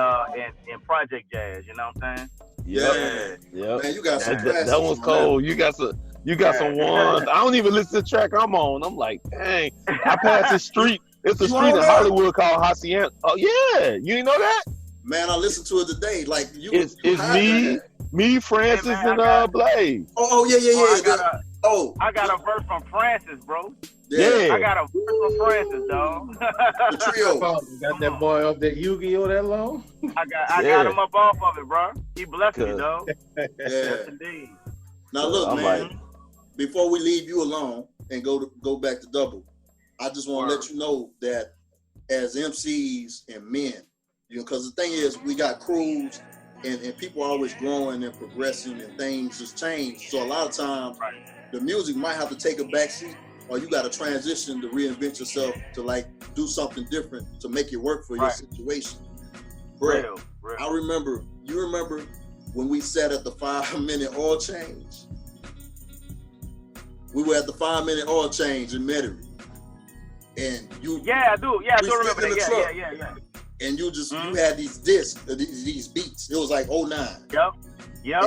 Project Jazz, you know what I'm saying? Yeah. Man, you got some that one's cold. You got some You got some ones. I don't even listen to the track I'm on. I'm like, dang. I pass this street. It's a street in Hollywood called Hacienda. Oh yeah, you didn't know that? Man, I listened to it today. Like it's me, Francis, hey, man, and Blaze. Oh yeah. I got a verse from Francis, bro. Yeah. I got a verse from Francis, dog. The trio. You got that boy off that Yu-Gi-Oh that long? I got him up off of it, bro. He blessed me, dog. Yeah. Yes, indeed. Now look, I'm man. like, before we leave you alone and go back to Double, I just want to let you know that as MCs and men, you know, because the thing is, we got crews and people are always growing and progressing and things just change. So a lot of times, the music might have to take a backseat, or you got to transition to reinvent yourself to like do something different to make it work for your situation. Bro, you remember when we sat at the 5-minute oil change? We were at the 5-minute oil change in Metairie. And you... Yeah, I do. Yeah, I do remember that. Yeah. And you just, you had these discs, these beats. It was like 09. Yep.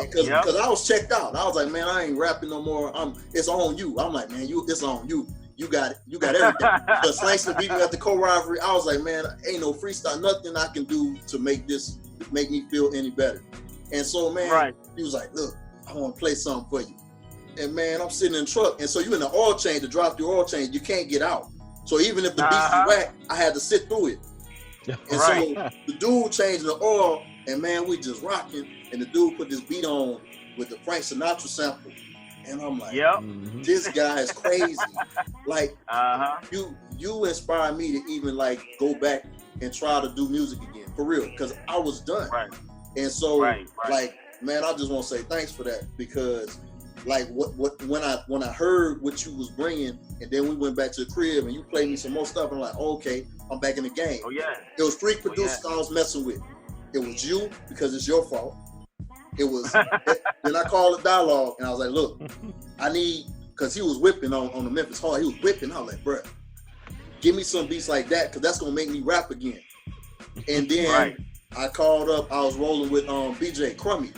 Because I was checked out. I was like, man, I ain't rapping no more. It's on you. I'm like, man, it's on you. You got it. You got everything. The Slankster beat me at the co-rivalry. I was like, man, ain't no freestyle, nothing I can do to make me feel any better. And so, man, he was like, look, I want to play something for you. And man, I'm sitting in the truck. And so you in the oil change, to drop the oil change, you can't get out. So even if the beat is whack, I had to sit through it. And so the dude changed the oil, and man, we just rocking. And the dude put this beat on with the Frank Sinatra sample. And I'm like, this guy is crazy. Like, you inspired me to even like go back and try to do music again, for real, because I was done. And so, like, man, I just want to say thanks for that, because like when I heard what you was bringing, and then we went back to the crib and you played me some more stuff, and I'm like, okay, I'm back in the game. It was 3 producers I was messing with. It was you, because it's your fault. It was, then I called a dialogue, and I was like, look, I need, because he was whipping on the Memphis Hard. He was whipping. I was like, bruh, give me some beats like that, because that's going to make me rap again. And then I called up, I was rolling with BJ Crummy.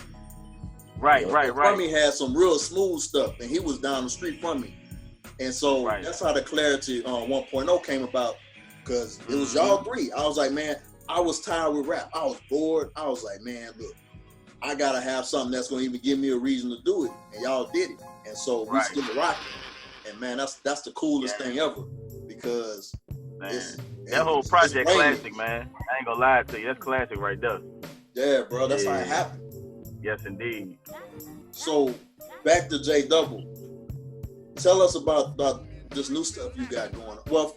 Crummy had some real smooth stuff, and he was down the street from me. And so that's how the Clarity 1.0 came about, because it was y'all three. I was like, man, I was tired with rap. I was bored. I was like, man, look, I gotta have something that's gonna even give me a reason to do it, and y'all did it, and so we still rocking. And man, that's the coolest thing ever, because that whole project classic, man. I ain't gonna lie to you, that's classic right there. Yeah, bro, that's how it happened. Yes, indeed. So back to J-Dubble. Tell us about this new stuff you got going on. Well,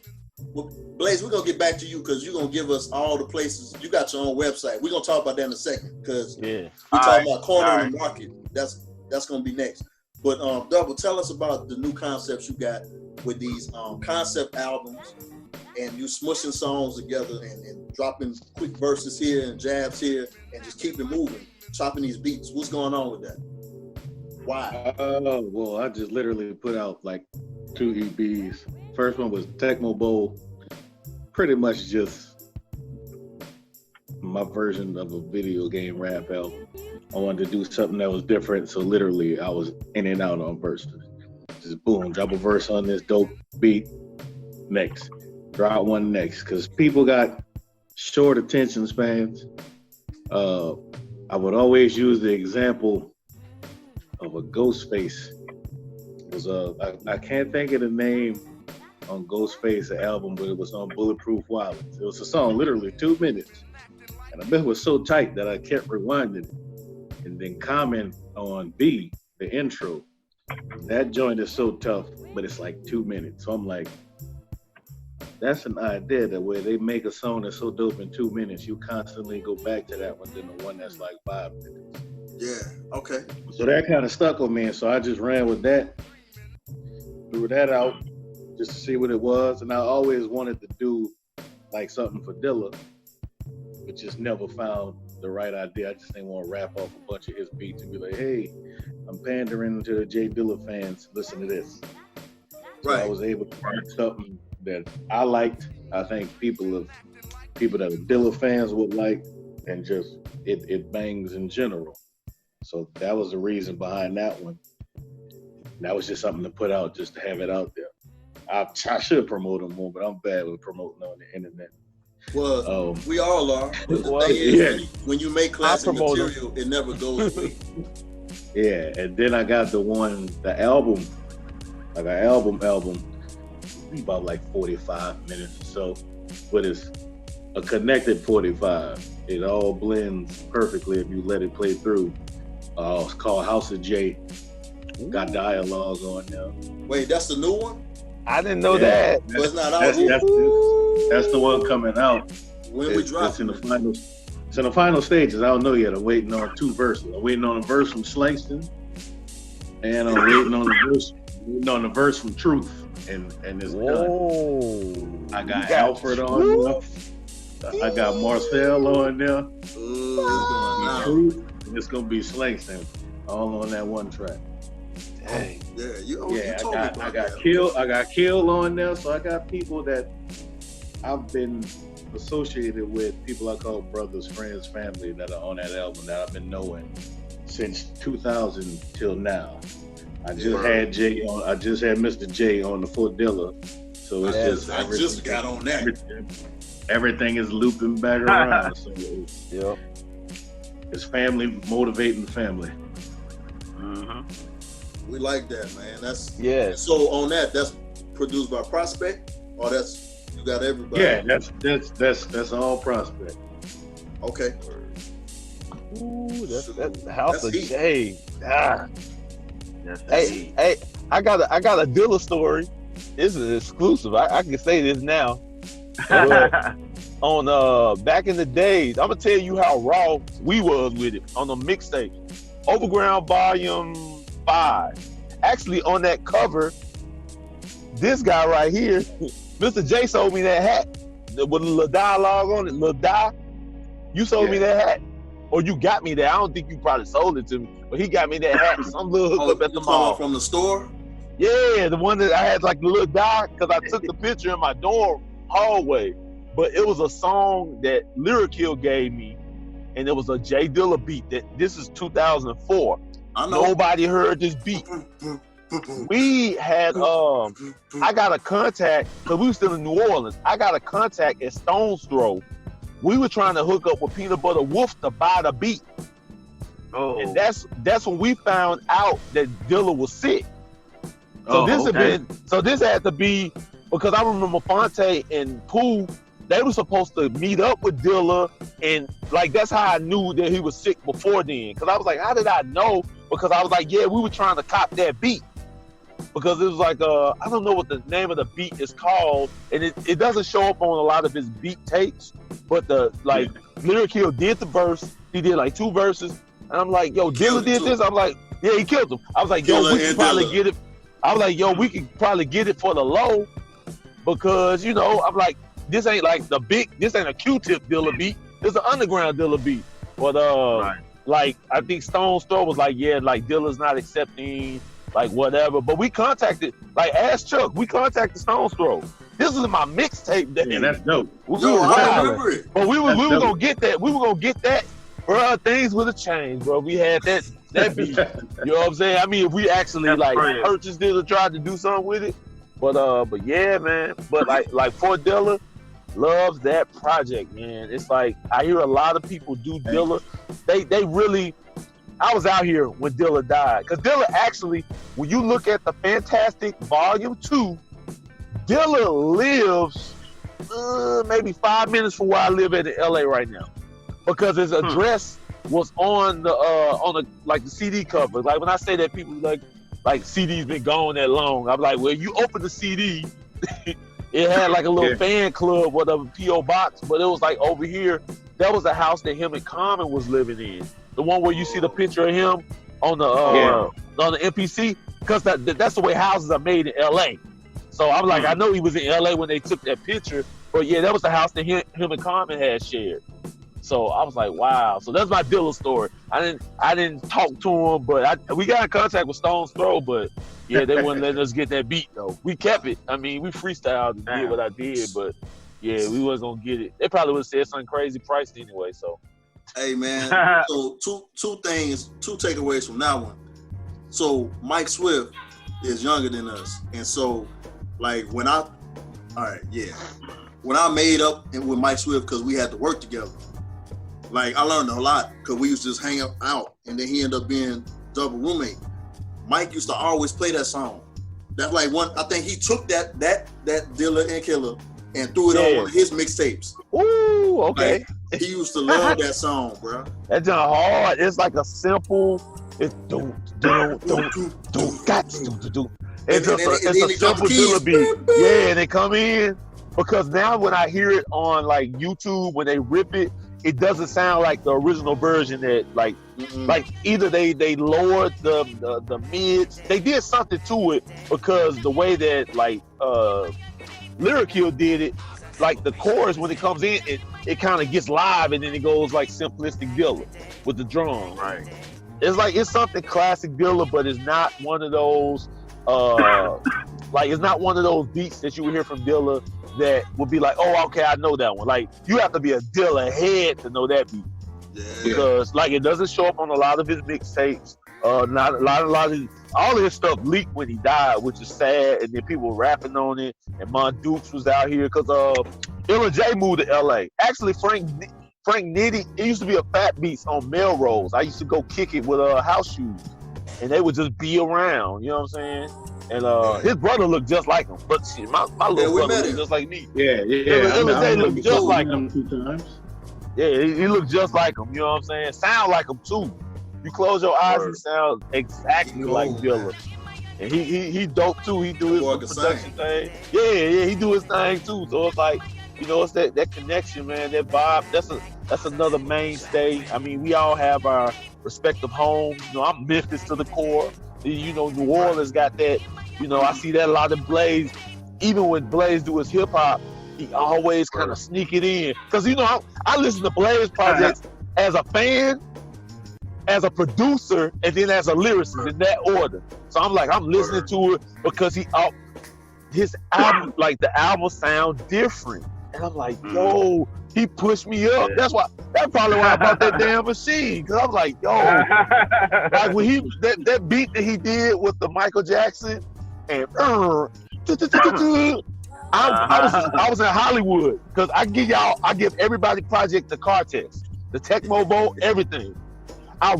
Blaze, we're gonna get back to you, because you're gonna give us all the places. You got your own website. We're gonna talk about that in a second, because we talking about corner the market. That's gonna be next. But Double, tell us about the new concepts you got with these concept albums, and you smushing songs together and dropping quick verses here and jabs here, and just keep it moving, chopping these beats. What's going on with that? Why? Well, I just literally put out like 2 EPs. First one was Tecmo Bowl, pretty much just my version of a video game rap album. I wanted to do something that was different, so literally I was in and out on verses. Just boom, drop a verse on this dope beat, next. Drop one next, because people got short attention spans. I would always use the example of a Ghostface. It was I can't think of the name on Ghostface, the album, but it was on Bulletproof Violence. It was a song, literally 2 minutes. And I bet it was so tight that I kept rewinding it. And then comment on B, the intro. That joint is so tough, but it's like 2 minutes. So I'm like, that's an idea, that where they make a song that's so dope in 2 minutes, you constantly go back to that one than the one that's like 5 minutes. Yeah, okay. So that kind of stuck with me, and so I just ran with that, threw that out just to see what it was. And I always wanted to do like something for Dilla, but just never found the right idea. I just didn't want to rap off a bunch of his beats and be like, hey, I'm pandering to the J Dilla fans, listen to this. So I was able to find something that I liked. I think people that are Dilla fans would like, and just it bangs in general. So that was the reason behind that one. That was just something to put out, just to have it out there. I should promote them more, but I'm bad with promoting on the internet. Well, we all are. But the thing is, when you make classic material, it never goes away. Yeah, and then I got the album, like an album, about like 45 minutes or so, but it's a connected 45. It all blends perfectly if you let it play through. It's called House of J. Got dialogue on there. Wait, that's the new one? I didn't know that. But it's not out that's the one coming out. When we drop it's in the final. It's in the final stages. I don't know yet. I'm waiting on 2 verses. I'm waiting on a verse from Slangston, and I'm waiting on the verse from Truth, and it's done. I got Alfred on there. I got Marcel on there. And it's gonna be Slangston, all on that one track. Dang. I got Kill on there, so I got people that I've been associated with, people I call brothers, friends, family, that are on that album that I've been knowing since 2000 till now. I just had Jay on. I just had Mr. J on the Fort Dilla, so it's I just got on that. Everything is looping back around. So it's family motivating family. We like that, man. That's So on that's produced by Prospect, or you got everybody? Yeah, that's all Prospect. Okay. Ooh, that's the House of J. Hey, I got a Dilla story. This is exclusive. I can say this now. On back in the days, I'm gonna tell you how raw we was with it on the mixtape. Overground Volume 5. Actually, on that cover, this guy right here, Mr. J sold me that hat with a little dialogue on it. Lil Die, you sold me that hat, or you got me that. I don't think you probably sold it to me, but he got me that hat. Some little hookup at the mall from the store. Yeah, the one that I had like the little Die, because I took the picture in my dorm hallway. But it was a song that Lyric Hill gave me, and it was a J-Dilla beat. This is 2004. I know. Nobody heard this beat. We had I got a contact, because we were still in New Orleans. I got a contact at Stone's Throw. We were trying to hook up with Peanut Butter Wolf to buy the beat. And that's when we found out that Dilla was sick. So this had to be, because I remember Fonte and Pooh, they were supposed to meet up with Dilla, and like that's how I knew that he was sick before then. Because I was like, how did I know? Because I was like, yeah, we were trying to cop that beat. Because it was like, I don't know what the name of the beat is called, and it doesn't show up on a lot of his beat tapes, but Lyric Hill did the verse, he did like 2 verses, and I'm like, yo, Dilla did this? I'm like, yeah, he killed him. I was like, yo, we could probably get it. I was like, yo, we could probably get it for the low, because, you know, I'm like, this ain't like this ain't a Q-Tip Dilla beat, it's an underground Dilla beat. But like, I think Stone's Throw was like, yeah, like Dilla's not accepting, like whatever. But we contacted, like Ask Chuck, we contacted Stone's Throw. This is my mixtape day. Yeah, that's dope. I remember it. But we were gonna get that. We were gonna get that. Bro, things would have changed, bro. We had that beat. You know what I'm saying? I mean, if we actually purchased it or tried to do something with it. But yeah, man. But like Fort Dilla loves that project, man. It's like I hear a lot of people do Dilla. They really. I was out here when Dilla died, because Dilla actually, when you look at the Fantastic Volume 2, Dilla lives maybe 5 minutes from where I live in LA right now, because his address was on the like the CD cover. Like when I say that, people like CD's been gone that long. I'm like, well, you open the CD. It had like a little fan club with a P.O. box, but it was like over here, that was the house that him and Common was living in. The one where you see the picture of him on the NPC, because that's the way houses are made in LA. So I'm like, I know he was in LA when they took that picture, but yeah, that was the house that him and Common had shared. So I was like, wow. So that's my Dilla story. I didn't talk to him, but we got in contact with Stone's Throw, but yeah, they wouldn't let us get that beat though. We kept it. I mean, we freestyled and did what I did, but yeah, we wasn't gonna get it. They probably would have said something crazy priced anyway. So, hey man, so two takeaways from that one. So Mike Swift, is younger than us, and so like when I made up with Mike Swift because we had to work together. Like I learned a lot because we used to just hang out, and then he ended up being double roommate. Mike used to always play that song. That's like one. I think he took that Dilla and Killer and threw it on one of his mixtapes. Ooh, okay. Like, he used to love that song, bro. That's not hard. It's like a simple. It's do. It's a simple Dilla beat. Yeah, and they come in because now when I hear it on like YouTube when they rip it, it doesn't sound like the original version that like either they lowered the mids. They did something to it because the way that like Lyrical did it, like the chorus when it comes in, it kind of gets live and then it goes like simplistic Dilla with the drum. Right. It's like it's something classic Dilla, but it's not one of those like it's not one of those beats that you would hear from Dilla that would be like, oh, okay, I know that one. Like you have to be a Dilla head to know that beat. Yeah. Because like it doesn't show up on a lot of his mixtapes. Not a lot of all of his stuff leaked when he died, which is sad. And then people were rapping on it. And Mon Dukes was out here because Illa J moved to LA. Actually, Frank Nitty, it used to be a Fat Beats on Melrose. I used to go kick it with House Shoes, and they would just be around. You know what I'm saying? And his brother looked just like him, but shit, my little brother looked just like me. Yeah. Illa J looked just like him. 2 times. Yeah, he looked just like him. You know what I'm saying? Sound like him too. You close your eyes, he sounds exactly like Dilla. And he dope too. He do his production thing. Yeah, he do his thing too. So it's like, you know, it's that connection, man, that vibe. That's another mainstay. I mean, we all have our respective homes. You know, I'm Memphis to the core. You know, New Orleans got that. You know, I see that a lot in Blaze. Even when Blaze do his hip hop, he always kind of sneak it in. Because, you know, I listen to Blaze projects as a fan, as a producer, and then as a lyricist in that order. So I'm like, I'm listening to it because his album, like the album sound different. And I'm like, yo, he pushed me up. That's probably why I bought that damn machine. Cause I'm like, yo, like when that beat that he did with the Michael Jackson and I was in Hollywood because I give everybody project the car test, the Tecmo Bowl, everything. I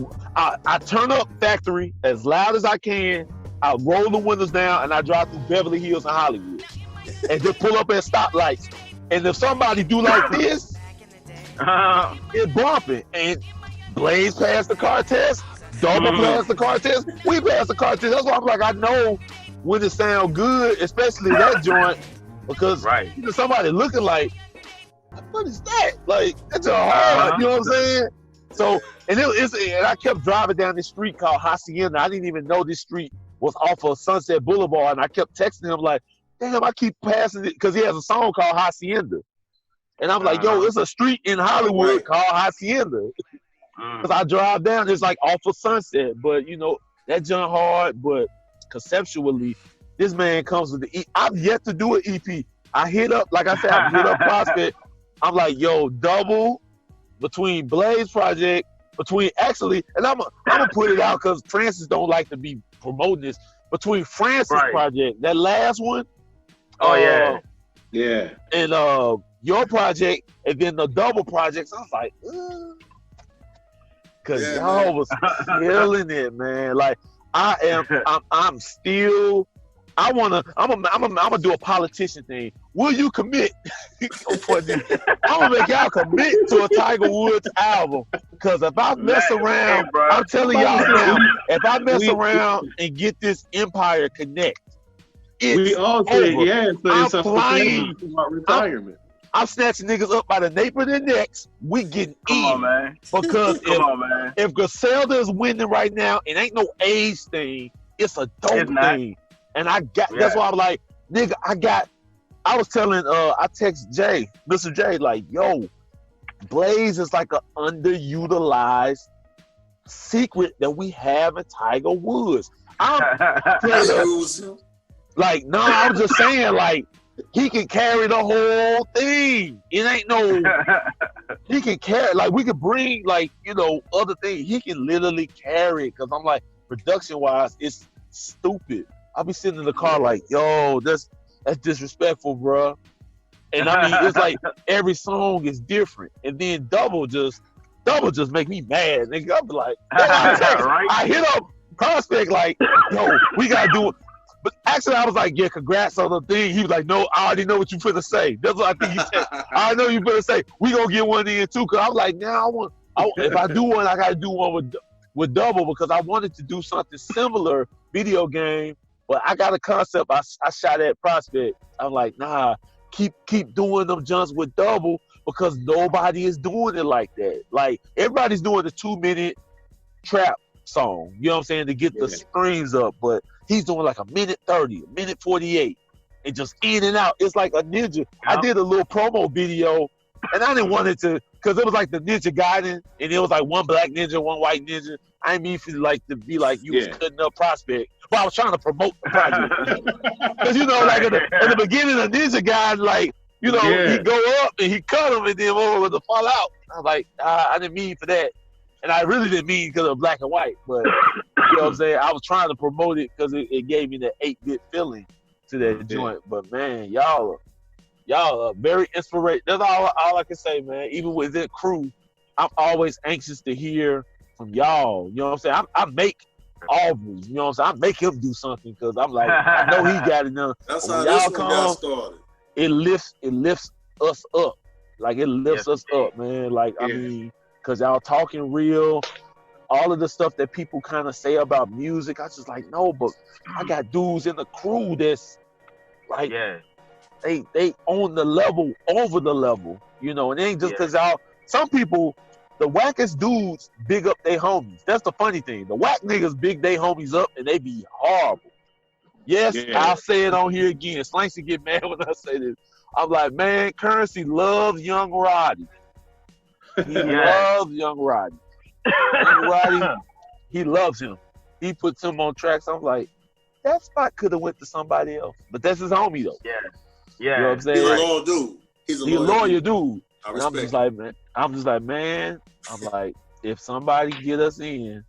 turn up Factory as loud as I can. I roll the windows down and I drive through Beverly Hills and Hollywood and just pull up at stoplights. And if somebody do like this, it's bumping. And Blaze passed the car test, Double passed the car test, we passed the car test. That's why I'm like, I know when it sound good, especially that joint, because you know, somebody looking like, what is that? Like, that's a hard, you know what I'm saying? So, and I kept driving down this street called Hacienda. I didn't even know this street was off of Sunset Boulevard, and I kept texting him like, damn, I keep passing it, because he has a song called Hacienda. And I'm like, yo, it's a street in Hollywood called Hacienda. Because I drive down, it's like off of Sunset. But, you know, that junk hard, but conceptually, this man comes with the EP. I've yet to do an EP. I hit up, like I said, I hit up Prospect. I'm like, yo, double between Blaze Project, and I'm gonna put it out because Francis don't like to be promoting this, between Francis Project, that last one. Yeah. And your project, and then the double projects. I was like, because y'all was killing it, man. Like I'm gonna do a politician thing. Will you commit? I'm gonna make y'all commit to a Tiger Woods album. Because if I mess around, I'm telling y'all now, if I mess around and get this Empire Connect, we all say yes, but it's flying about retirement. I'm snatching niggas up by the nape of their necks. We getting Come on, man. Because if Griselda is winning right now, it ain't no age thing. It's a dope thing. And that's why I'm like, nigga, I was telling, I text Jay, Mr. J, like, yo, Blaze is like an underutilized secret that we have in Tiger Woods. Like, no, I'm just saying, like, he can carry the whole thing. It ain't no, he can carry, like, we could bring, like, you know, other things. He can literally carry it. Because I'm like, production-wise, it's stupid. I'll be sitting in the car like, yo, that's disrespectful, bro. And I mean, it's like every song is different. And then Double just make me mad, nigga. I'm like, Right? I hit up Prospect like, yo, we gotta do it. But actually, I was like, yeah, congrats on the thing. He was like, no, I already know what you finna say. That's what I think you said. I know you finna say. We gonna get one in too. Cause I was like, if I do one, I gotta do one with Double because I wanted to do something similar, video game. But I got a concept. I shot at Prospect. I'm like, nah, keep doing them jumps with Double because nobody is doing it like that. Like everybody's doing the 2-minute trap song. You know what I'm saying, to get the streams up, but he's doing like a minute 30, a minute 48, and just in and out. It's like a ninja. Yep. I did a little promo video, and I didn't want it to, because it was like the Ninja Gaiden, and it was like one black ninja, one white ninja. I didn't mean for like to be like you was cutting up Prospect, but I was trying to promote the project. Because you know, like at the beginning of Ninja Gaiden, like you know, he go up and he cut him, and then over with the fall out. I was like, I didn't mean for that. And I really didn't mean because of black and white, but you know what I'm saying? I was trying to promote it because it gave me that 8-bit feeling to that joint. But man, y'all are very inspirational. That's all I can say, man. Even with that crew, I'm always anxious to hear from y'all. You know what I'm saying? I make Aubrey, you know what I'm saying? I make him do something because I'm like, I know he got it done. That's how this one got started. It lifts us up. Like it lifts us up, man. Like I mean, because y'all talking real, all of the stuff that people kind of say about music, I just like, no, but I got dudes in the crew that's like, they on the level, over the level, you know, and it ain't just because some people, the wackest dudes big up they homies. That's the funny thing. The whack niggas big they homies up and they be horrible. Yes, I'll say it on here again. Slanksy get mad when I say this. I'm like, man, Currency loves Young Roddy. He loves Young Roddy. Young Roddy, he loves him. He puts him on tracks. I'm like, that spot could have went to somebody else. But that's his homie, though. Yeah. You know what I'm saying? He's a loyal dude. He's a loyal dude. I respect him. I'm just like, man, if somebody get us in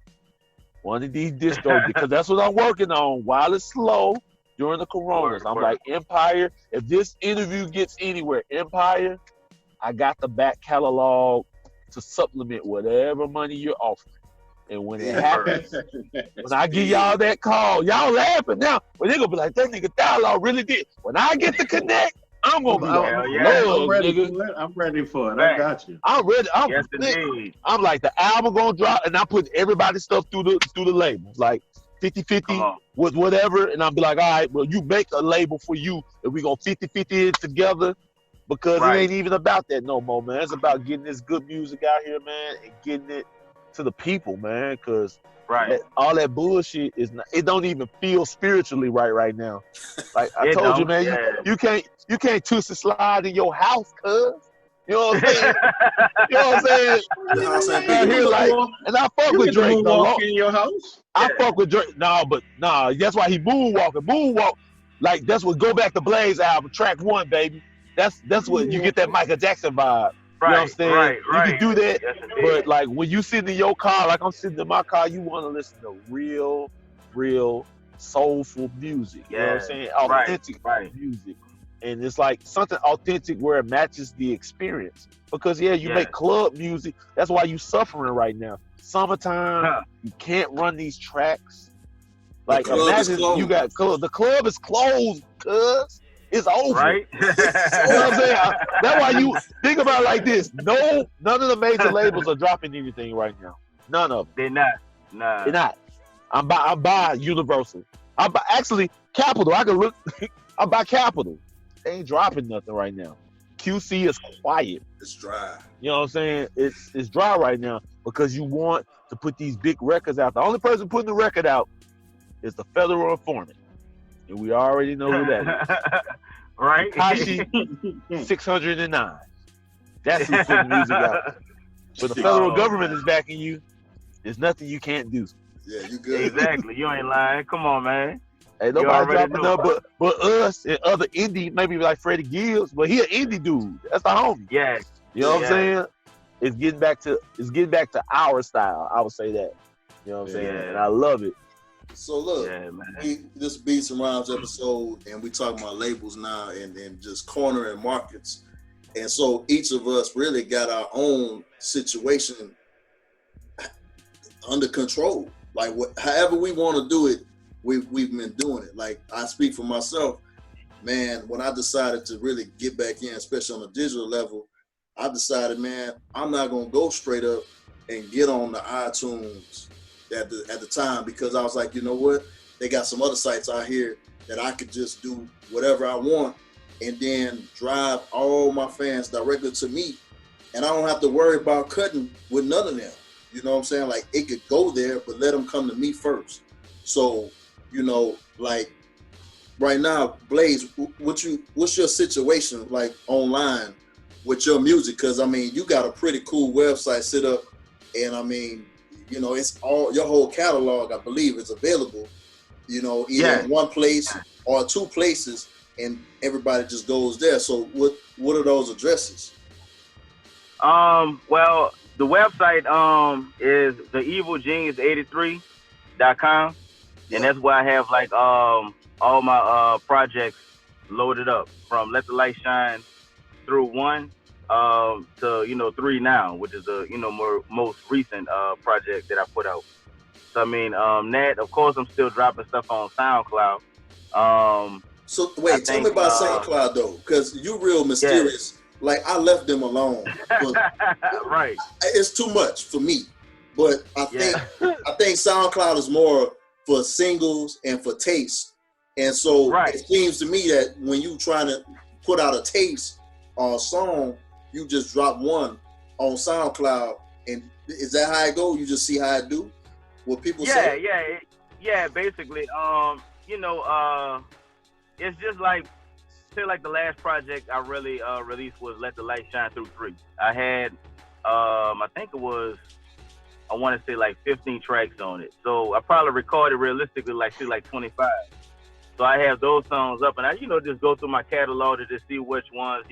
one of these distros, because that's what I'm working on while it's slow during the coronas. I'm like, Empire, if this interview gets anywhere, Empire, I got the back catalog to supplement whatever money you're offering. And when it happens, when I give y'all that call, y'all laughing now, but they gonna be like, that nigga Dialogue really did. When I get to connect, I'm gonna be like, I'm ready for it. I got you. I'm ready. I'm like, the album gonna drop, and I put everybody's stuff through the label, like 50-50 with whatever, and I'll be like, all right, well, you make a label for you, and we gonna 50-50 it together. Because it ain't even about that no more, man. It's about getting this good music out here, man, and getting it to the people, man. Because all that bullshit is not, it don't even feel spiritually right now. Like I told you, man, you can't twist and slide in your house, cuz. You know what I'm saying? You know what I'm saying? And I fuck with Drake. Walk in your house? I fuck with Drake. Nah, that's why he moonwalking. Moonwalk, like that's what Go Back to Blaze album, track 1, baby. That's what you get, that Michael Jackson vibe. You know what I'm saying? You can do that, but like when you sit in your car, like I'm sitting in my car, you want to listen to real soulful music. You know what I'm saying? Authentic music. And it's like something authentic where it matches the experience. Because you make club music. That's why you suffering right now. Summertime, you can't run these tracks. Like imagine you got the club is closed, cuz. It's over. Right? You know what I'm saying? That's why you think about it like this. None of the major labels are dropping anything right now. None of them. They're not. Nah. They're not. I'm by Universal. I'm by Capitol. I can look. I'm by Capitol. They ain't dropping nothing right now. QC is quiet. It's dry. You know what I'm saying? It's dry right now because you want to put these big records out. The only person putting the record out is the Federal Informant. And we already know who that is. Right? Kashi 609. That's who's putting music out. But the federal government is backing you. There's nothing you can't do. Yeah, you good. Exactly. You ain't lying. Come on, man. Ain't nobody dropping up but us and other indie, maybe like Freddie Gibbs, but he an indie dude. That's the homie. Yeah. You know what I'm saying? It's getting back to our style. I would say that. You know what I'm saying? And I love it. So look, Yeah, man. this Beats and Rhymes episode, and we talking about labels now and just cornering markets. And so each of us really got our own situation under control. Like however we want to do it, we've been doing it. Like I speak for myself, man. When I decided to really get back in, especially on a digital level, I decided, man, I'm not gonna go straight up and get on the iTunes at the time, because I was like, you know what? They got some other sites out here that I could just do whatever I want and then drive all my fans directly to me. And I don't have to worry about cutting with none of them. You know what I'm saying? Like it could go there, but let them come to me first. So, you know, like right now, Blaze, what's your situation like online with your music? Because I mean, you got a pretty cool website set up, and I mean, you know, it's all your whole catalog, I believe, is available, you know, either in one place or two places, and everybody just goes there. So what are those addresses? Well, the website is theevilgenius83.com, and that's where I have like all my projects loaded up, from Let the Light Shine through 1 to 3 now, which is the most recent project that I put out. So I mean, that, of course, I'm still dropping stuff on SoundCloud. So wait, tell me about SoundCloud though, because you real mysterious. Yeah. Like I left them alone. Right. It's too much for me. But I think SoundCloud is more for singles and for taste. And so it seems to me that when you trying to put out a taste or a song, you just drop one on SoundCloud, and is that how it go? You just see how it do? What people say? Yeah, basically. It's just like, say like the last project I really released was Let the Light Shine Through 3. I had I think it was, I want to say like 15 tracks on it. So I probably recorded realistically like 25. So I have those songs up, and I just go through my catalog to just see which ones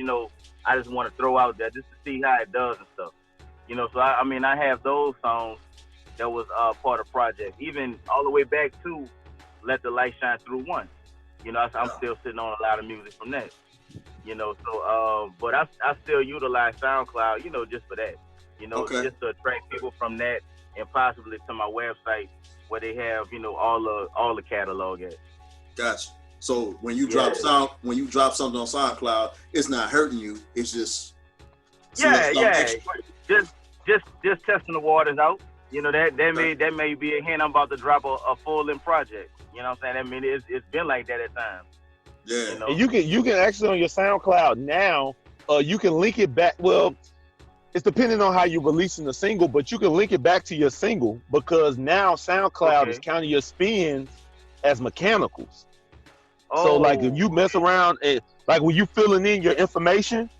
I just want to throw out there just to see how it does and stuff. So I mean, I have those songs that was part of the project, even all the way back to Let the Light Shine Through 1. I'm still sitting on a lot of music from that. So but I still utilize SoundCloud, just for that. Just to attract people from that and possibly to my website where they have, all the catalog at. Gotcha. So when you drop something on SoundCloud, it's not hurting you. It's just just testing the waters out. That may be a hint I'm about to drop a full-length project. You know what I'm saying? I mean, it's been like that at times. Yeah. And you can actually on your SoundCloud now, you can link it back. Well, it's depending on how you're releasing the single, but you can link it back to your single, because now SoundCloud is counting your spins as mechanicals. So like if you mess around, like when you filling in your information,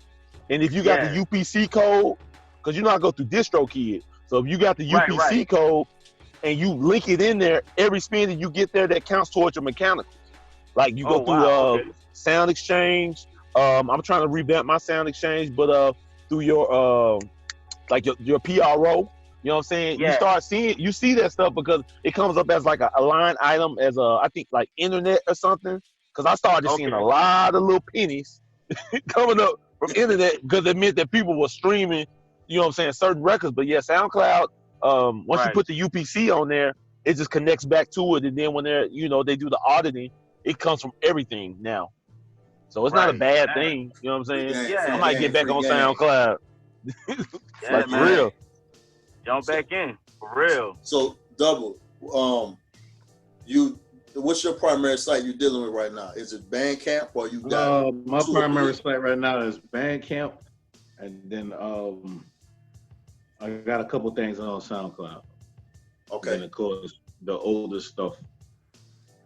and if you got the UPC code, because I go through DistroKid. So if you got the UPC code and you link it in there, every spin that you get there, that counts towards your mechanicals. Like you go through Sound Exchange. I'm trying to revamp my Sound Exchange, but through your like your PRO, you know what I'm saying? Yeah. You see that stuff because it comes up as like a line item as I think like internet or something. Because I started seeing a lot of little pennies coming up from internet, because it meant that people were streaming, you know what I'm saying, certain records. But yeah, SoundCloud, once you put the UPC on there, it just connects back to it. And then when they do the auditing, it comes from everything now. So it's not a bad thing, you know what I'm saying? I might get back on SoundCloud. Like for real. Jump back in, for real. So Double, what's your primary site you're dealing with right now? Is it Bandcamp, or you got my primary site right now is Bandcamp, and then I got a couple things on SoundCloud. Okay. And of course, the oldest stuff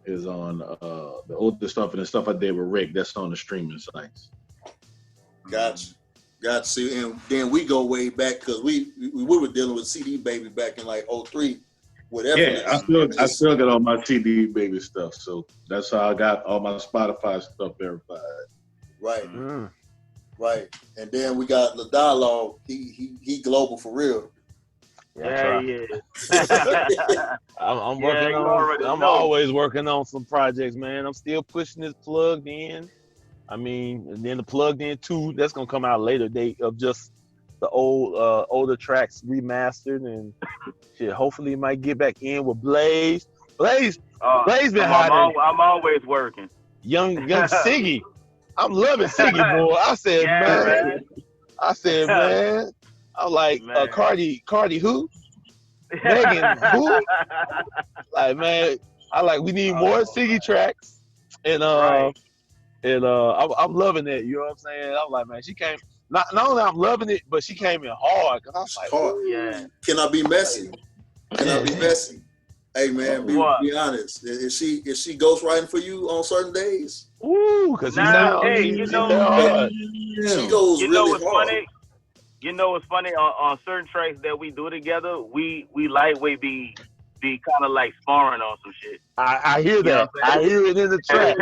is on the oldest stuff, and the stuff I did with Rick, that's on the streaming sites. Gotcha. See, and then we go way back, because we were dealing with CD Baby back in like 03. Whatever. Yeah, I still got all my CD Baby stuff, so that's how I got all my Spotify stuff verified. Right. Mm. Right. And then we got the Dialogue. He global for real. Yeah, he is. I'm Yeah, working you on. already I'm know. always working on some projects, man. I'm still pushing this plugged in. I mean, and then the plugged in 2 that's gonna come out later date of just the older tracks remastered and shit. Hopefully, it might get back in with Blaze. Blaze been hiding. I'm always working. Young Siggy. I'm loving Siggy, boy. I said, Yeah, man. I'm like, man. Cardi who? Megan who? Like, man, we need more Siggy tracks. And Right. I'm loving it. You know what I'm saying? I'm like, man, she came. Not only I'm loving it, but she came in hard. Cause I was like, Hard. Yeah. Can I be messy? Can I be messy? Hey man, be honest. Is she ghostwriting for you on certain days? ooh, cause Nah, hey, she you sound know, hard. She goes you know really what's hard. funny? You know what's funny? On certain tracks that we do together, we lightweight be kind of like sparring on some shit. I hear You know that. what I'm I hear it in the track.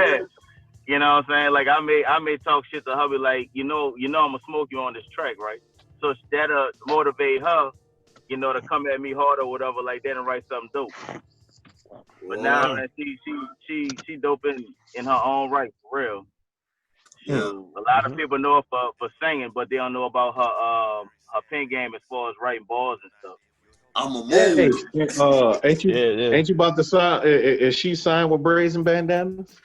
You know what I'm saying? Like I may talk shit to her, be like, you know, I'm gonna smoke you on this track, right? So that'll motivate her, you know, to come at me hard or whatever like that and write something dope. But now, man, she dope in her own right, for real. Yeah. A lot of people know her for singing, but they don't know about her pen game as far as writing balls and stuff. I'm a Hey, move. ain't you about to sign? Is she signed with Braids and Bandanas?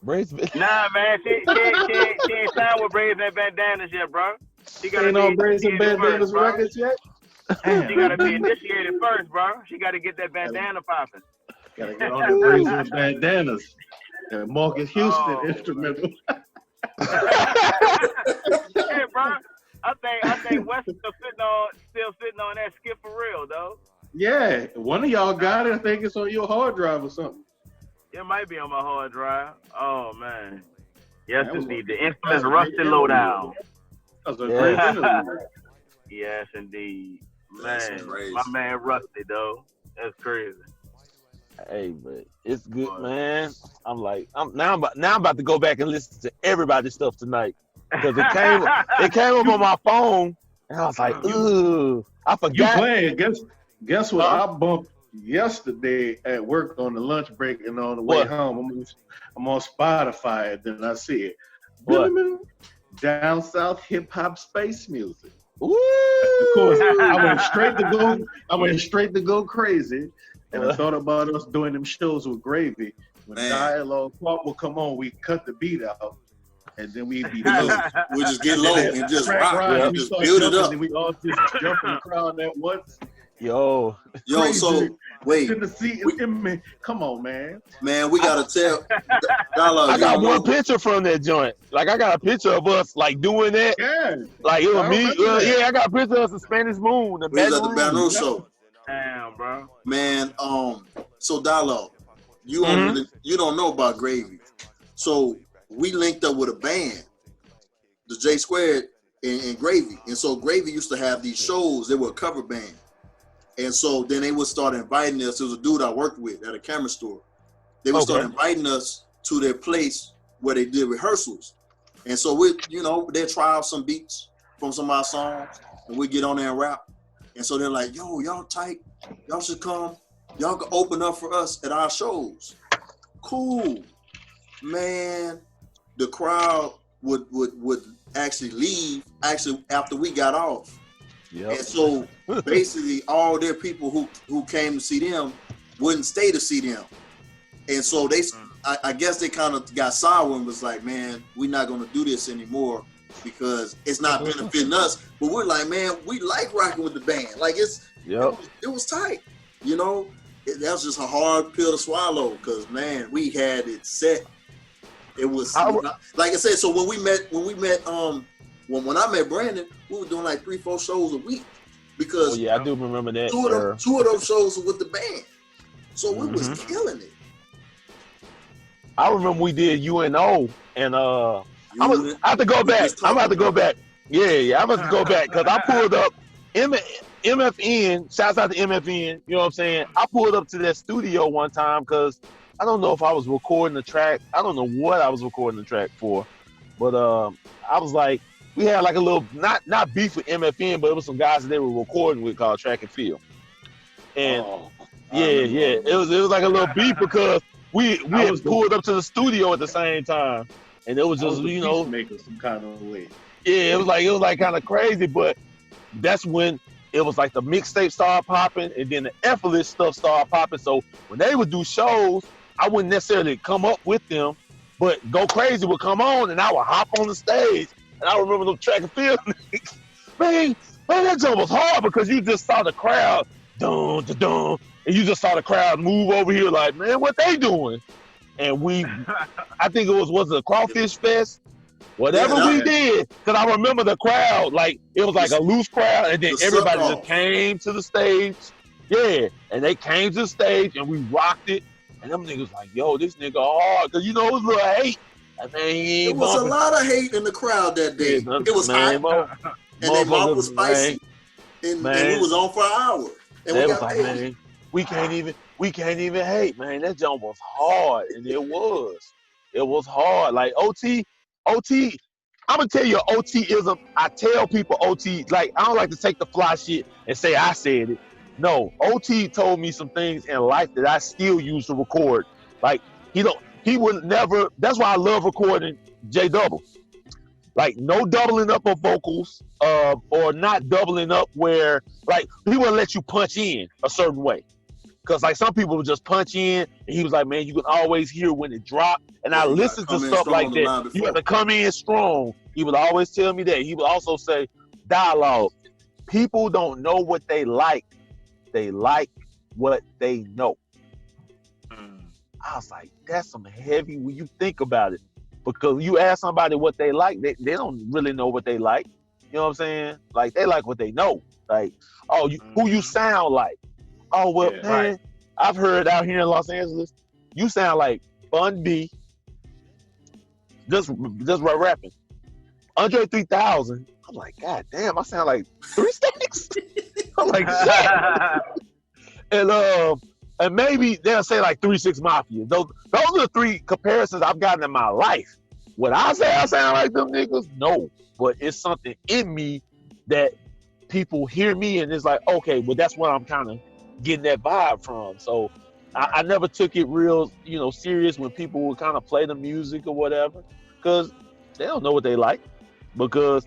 Nah, man, she ain't signed with braids and bandanas yet, bro. She gotta Ain't be on Braids and Bandanas first, records yet? She gotta be initiated first, bro. She gotta get that bandana popping. Gotta get on the Braids and Bandanas. And Marcus Houston instrumental. Hey, bro, I think West is still sitting on that skip for real, though. Yeah, one of y'all got it. I think it's on your hard drive or something. It might be on my hard drive. Oh man, yes indeed, the infamous Rusty Lowdown. That was a great interview. Yes indeed, man. My man Rusty though, that's crazy. Hey, but it's good, man. I'm about to go back and listen to everybody's stuff tonight because it came up on my phone, and I was like, ooh, I forgot. You playing? Guess what? I bumped yesterday at work on the lunch break and on the way home. I'm on Spotify, and then I see it. What? Down South hip hop space music. Ooh. Of course, I went straight to go crazy. And I thought about us doing them shows with Gravy. When Dialogue Pop will come on, we cut the beat out, and then we'd be low. We just get low and just rock, and just build it up. And we all just jump in the crowd at once. Yo, crazy. So wait. Come on, man. Man, we gotta tell. I got one picture from that joint. Like I got a picture of us like doing that. Yeah. Like it was me. I got a picture of the Spanish Moon. We was at the Baton Rouge show. Damn, bro. Man, so Dialogue, you don't know about Gravy. So we linked up with a band, the J Squared and Gravy. And so Gravy used to have these shows. They were a cover band. And so then they would start inviting us. There was a dude I worked with at a camera store. They would start inviting us to their place where they did rehearsals. And so they'd try out some beats from some of our songs and we'd get on there and rap. And so they're like, yo, y'all tight. Y'all should come. Y'all can open up for us at our shows. Cool. Man, the crowd would actually leave after we got off. Yep. And so basically all their people who came to see them wouldn't stay to see them. And so I guess they kind of got sour and was like, man, we're not going to do this anymore because it's not benefiting us. But we're like, man, we like rocking with the band. Like it was tight. You know, that was just a hard pill to swallow because, man, we had it set. It was like I said. So when I met Brandon, we were doing like 3-4 shows a week because I do remember that. Two of those shows were with the band, so we was killing it. I remember we did UNO, and I have to go back. I'm about to go back. Yeah, I'm about to go back because I pulled up MFN. Shouts out to MFN. You know what I'm saying? I pulled up to that studio one time because I don't know if I was recording the track. I don't know what I was recording the track for, but I was like, we had like a little not beef with MFN, but it was some guys that they were recording with called Track and Field. And Oh, yeah, it was like a little beef because we had pulled up to the studio at the same time, and it was just peacemaker some kind of way. Yeah, it was like kind of crazy, but that's when it was like the mixtape started popping, and then the effortless stuff started popping. So when they would do shows, I wouldn't necessarily come up with them, but Go Crazy would come on, and I would hop on the stage. And I remember them track and field niggas. Man, that jump was hard because you just saw the crowd, dun, dun, dun, and you just saw the crowd move over here like, man, what they doing? And I think it was a Crawfish Fest. Whatever we did, because I remember the crowd, like, it was like a loose crowd, and then everybody just came to the stage. Yeah, and they came to the stage, and we rocked it. And them niggas like, yo, this nigga hard. Because, it was a little hate. I mean, it was a lot of hate in the crowd that day. Yeah, it was hot, and their mouth was spicy, and we was on for an hour. And they was like, man, we can't even hate, man. That jump was hard, and it was hard. Like OT, I'm gonna tell you OT-ism. I tell people OT, like, I don't like to take the fly shit and say I said it. No, OT told me some things in life that I still use to record. Like, he would never, that's why I love recording J-Dubble. Like, no doubling up of vocals, or not doubling up where, like, he wouldn't let you punch in a certain way. Because, like, some people would just punch in, and he was like, man, you can always hear when it dropped. And I listened to stuff like that. You have to come in strong. He would always tell me that. He would also say, dialogue. People don't know what they like. They like what they know. I was like, that's some heavy when you think about it. Because you ask somebody what they like, they don't really know what they like. You know what I'm saying? Like, they like what they know. Like, oh, who you sound like. Oh, well, man, right. I've heard out here in Los Angeles, you sound like Bun B, just rapping. Andre 3000, I'm like, God damn, I sound like 3 Stacks. I'm like, shit. And maybe they'll say like 3 6 Mafia. Those are the 3 comparisons I've gotten in my life. Would I say I sound like them niggas? No. But it's something in me that people hear me and it's like, okay, well, that's what I'm kind of getting that vibe from. So I never took it real, serious when people would kind of play the music or whatever, because they don't know what they like. Because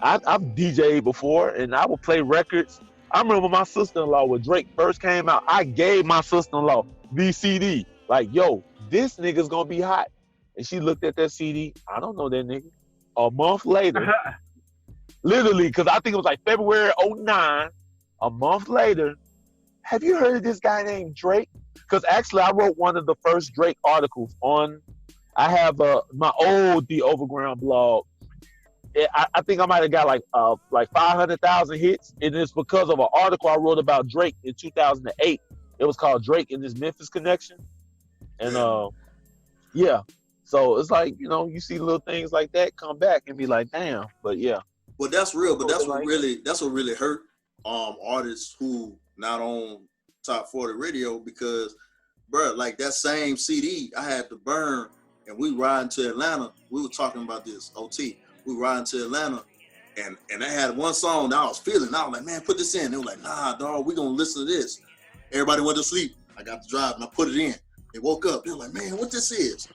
I've DJ'd before and I would play records. I remember my sister-in-law, when Drake first came out, I gave my sister-in-law the CD. Like, yo, this nigga's gonna be hot. And she looked at that CD. I don't know that nigga. A month later, literally, because I think it was like February 2009, a month later, have you heard of this guy named Drake? Because actually, I wrote one of the first Drake articles I have my old The Overground blog. I think I might have got like 500,000 hits, and it's because of an article I wrote about Drake in 2008. It was called Drake and His Memphis Connection, and yeah. So it's like, you see little things like that come back and be like, damn. But yeah. Well, that's real. But that's what really hurt artists who not on Top 40 radio, because, bro, like that same CD I had to burn, and we riding to Atlanta. We were talking about this, OT. We riding to Atlanta, and I had one song that I was feeling. I was like, man, put this in. They were like, nah, dog, we gonna listen to this. Everybody went to sleep. I got to drive and I put it in. They woke up. They were like, man, what this is?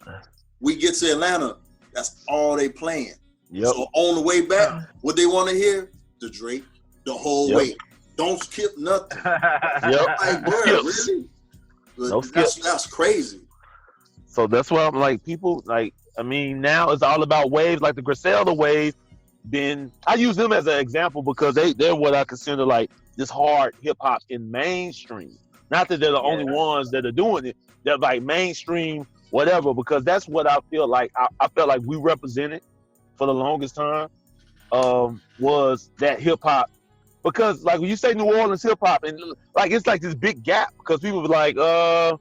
We get to Atlanta, that's all they playing. Yep. So on the way back, what they want to hear? The Drake, the whole way. Don't skip nothing. Yep. Like, bro, really? No that's crazy. So that's why I'm like, people, like, I mean, now it's all about waves, like the Griselda wave. I use them as an example because they're what I consider like this hard hip hop in mainstream. Not that they're the only ones that are doing it. They're like mainstream, whatever, because that's what I feel like. I felt like we represented for the longest time, was that hip hop. Because like when you say New Orleans hip hop, and like it's like this big gap, because people were like, well,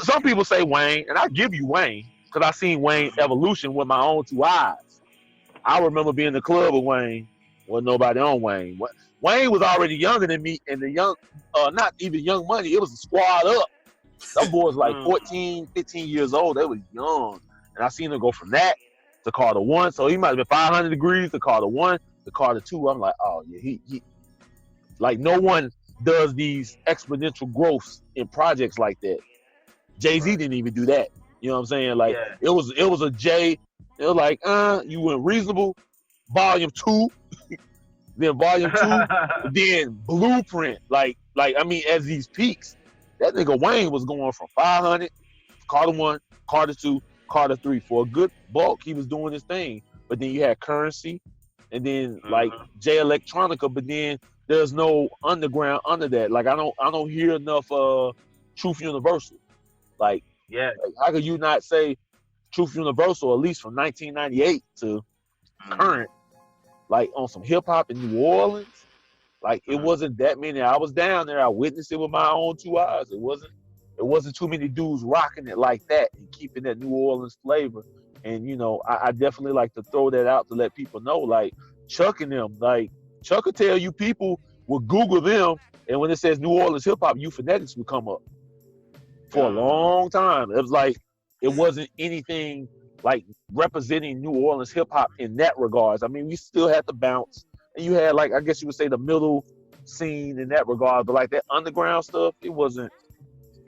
some people say Wayne, and I give you Wayne, because I seen Wayne's evolution with my own 2 eyes. I remember being in the club with Wayne. Wasn't nobody on Wayne. Wayne was already younger than me, and the young, not even Young Money, it was a squad up. Some boys like 14, 15 years old. They was young. And I seen them go from that to Carter 1. So he might have been 500 degrees to Carter 1 to Carter 2. I'm like, oh, yeah, he like no one does these exponential growths in projects like that. Jay-Z didn't even do that. You know what I'm saying? Like it was a Jay. It was like, you went Reasonable, Volume 2, then Volume 2, then Blueprint. Like I mean, as these peaks, that nigga Wayne was going from 500, Carter 1, Carter 2, Carter 3. For a good bulk, he was doing his thing. But then you had Currency, and then like J Electronica, but then there's no underground under that. Like I don't hear enough Truth Universal. Like how could you not say Truth Universal, at least from 1998 to current, like on some hip hop in New Orleans? Like it wasn't that many. I was down there. I witnessed it with my own 2 eyes. It wasn't too many dudes rocking it like that and keeping that New Orleans flavor. And you know, I definitely like to throw that out to let people know, like Chuck and them, like Chuck will tell you people will Google them, and when it says New Orleans hip hop, Euphonetics would come up for a long time. It was like it wasn't anything like representing New Orleans hip hop in that regards. I mean, we still had to bounce, and you had like, I guess you would say, the middle scene in that regard, but like that underground stuff, it wasn't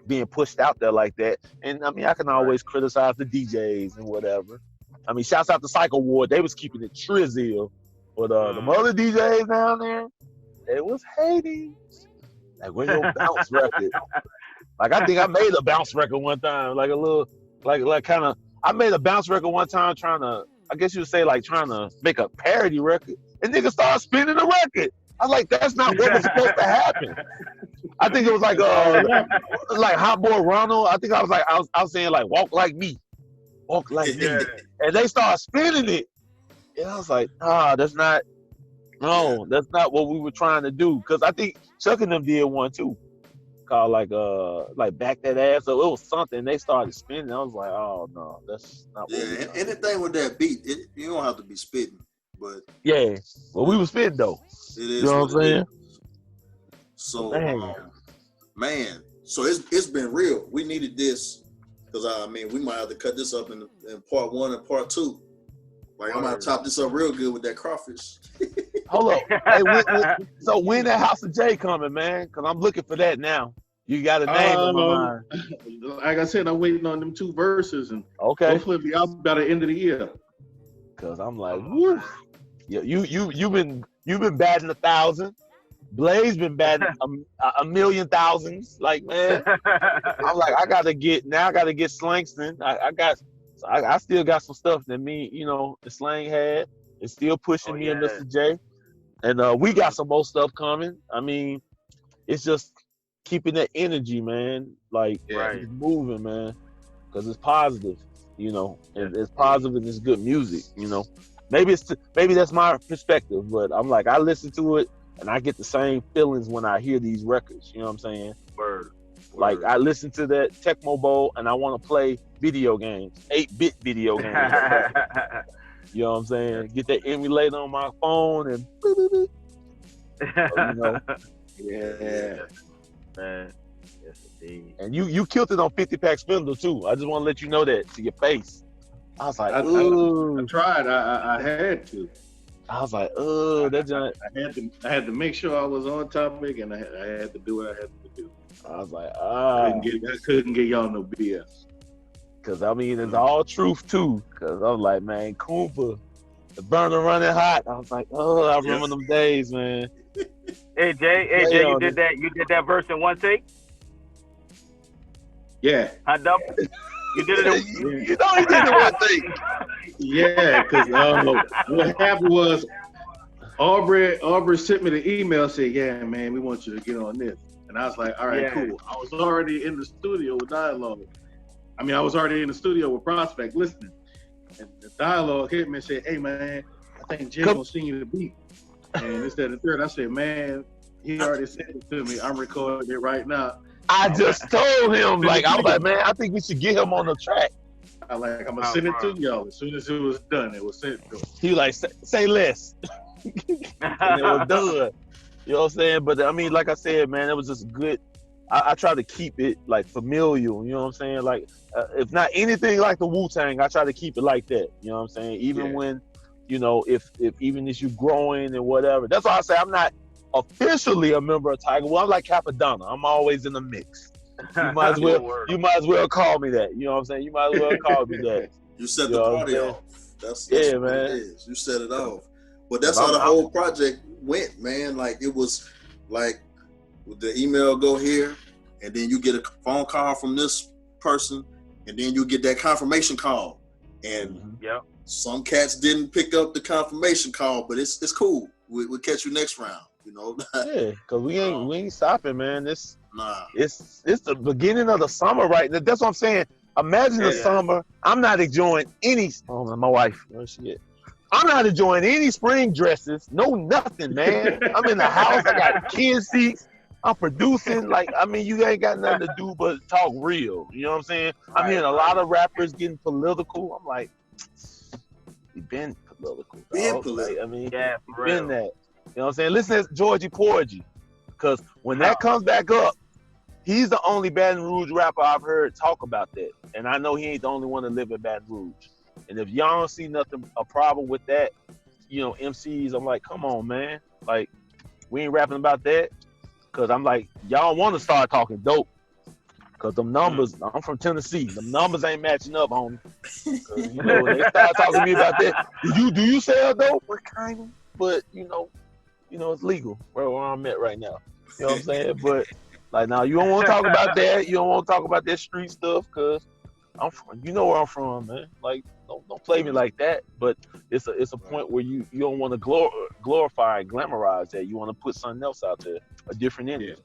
being pushed out there like that. And I mean, I can always criticize the DJs and whatever. I mean, shouts out to Psycho Ward, they was keeping it trizzle, but the other DJs down there, they was hating. Like, where your bounce record? Like, I think I made a bounce record one time, like a little, like kind of. I made a bounce record one time trying to, I guess you would say, like trying to make a parody record, and niggas started spinning the record. I was like, that's not what was supposed to happen. I think it was like Hot Boy Ronald. I think I was saying like, walk like me, and they started spinning it, and I was like, that's not what we were trying to do. Because I think Chuck and them did one too, called like Back That Ass. So it was something. They started spinning. I was like, oh no, that's not. What anything with that beat, you don't have to be spitting, but well, we was spitting though. It is. You know what I'm saying? So, man, so it's been real. We needed this because I mean, we might have to cut this up in part 1 and part 2. Like, I'm gonna top this up real good with that crawfish. Hold up. Hey, so when that House of J coming, man? Because I'm looking for that now. You got a name in my mind. Like I said, I'm waiting on them 2 verses, and hopefully it'll be out by the end of the year. Because I'm like, woo. Yeah, you've been batting 1,000. Blaze been batting a million thousands. Like, man, I'm like, I gotta get Slangston. I still got some stuff that the Slang had. It's still pushing me and Mr. J. And we got some more stuff coming. I mean, it's just keeping that energy, man. Like, it's moving, man. Because it's positive, and it's positive and it's good music, Maybe that's my perspective, but I'm like, I listen to it and I get the same feelings when I hear these records. You know what I'm saying? Word. Like, I listen to that Tecmo Bowl and I want to play video games, 8-bit video games. You know what I'm saying? Get that emulator on my phone and Yeah. Man. Yes, indeed. And you killed it on 50-pack spindle too. I just want to let you know that to your face. I was like, I tried. I had to. I was like, that giant. I had to make sure I was on topic, and I had to do what I had to do. I was like, I couldn't get y'all no BS. Cause I mean, it's all truth too. Cause I was like, man, Cooper, the burner running hot. I was like, I remember them days, man. Hey Jay, you did that verse in one take? Yeah. Hot double. You did it. You know he did it one thing. Yeah, because what happened was Aubrey sent me the email, said, yeah, man, we want you to get on this. And I was like, all right, cool. I was already in the studio with Dialogue. I mean, I was already in the studio with Prospect listening. And the Dialogue hit me and said, hey, man, I think Jay's going to sing you the beat. And this, that, and the third. I said, man, he already sent it to me. I'm recording it right now. I just told him, I was like, man, I think we should get him on the track. I'm going to send it to y'all. As soon as it was done, it was sent to him. He was like, say less. And it was done. You know what I'm saying? But I mean, like I said, man, it was just good. I try to keep it like familial. You know what I'm saying? Like, if not anything like the Wu-Tang, I try to keep it like that. You know what I'm saying? Even when, if even as you growing and whatever. That's why I say I'm not officially a member of Tiger. Well, I'm like Capadonna. I'm always in the mix. You might as well call me that. You know what I'm saying? You might as well call me that. You set the party off. That's yeah, what man. it is. You set it off. But that's how the whole project went, man. Like it was like the email go here, and then you get a phone call from this person, and then you get that confirmation call. And some cats didn't pick up the confirmation call, but it's cool. We'll catch you next round. You know? Yeah, because we ain't stopping, man. It's the beginning of the summer, right? That's what I'm saying. Imagine the summer. I'm not enjoying any. Oh, my wife. Where's she at? I'm not enjoying any spring dresses. No, nothing, man. I'm in the house. I got 10 seats. I'm producing. Like, I mean, you ain't got nothing to do but talk real. You know what I'm saying? I'm hearing a lot of rappers getting political. I'm like, we've been political. Like, I mean, we've been that. You know what I'm saying? Listen to Georgie Porgy. Because when that comes back up, he's the only Baton Rouge rapper I've heard talk about that. And I know he ain't the only one to live in Baton Rouge. And if y'all don't see a problem with that, you know, MCs, I'm like, come on, man. Like, we ain't rapping about that. Because I'm like, y'all want to start talking dope. Because them numbers, I'm from Tennessee. Them numbers ain't matching up, homie. You know, when they start talking to me about that, do you sell dope? What kind of? But, you know, it's legal where I'm at right now. You know what I'm saying? But, like, now, you don't want to talk about that. You don't want to talk about that street stuff because you know where I'm from, man. Like, don't play me like that. But it's a point where you don't want to glorify and glamorize that. You want to put something else out there, a different energy.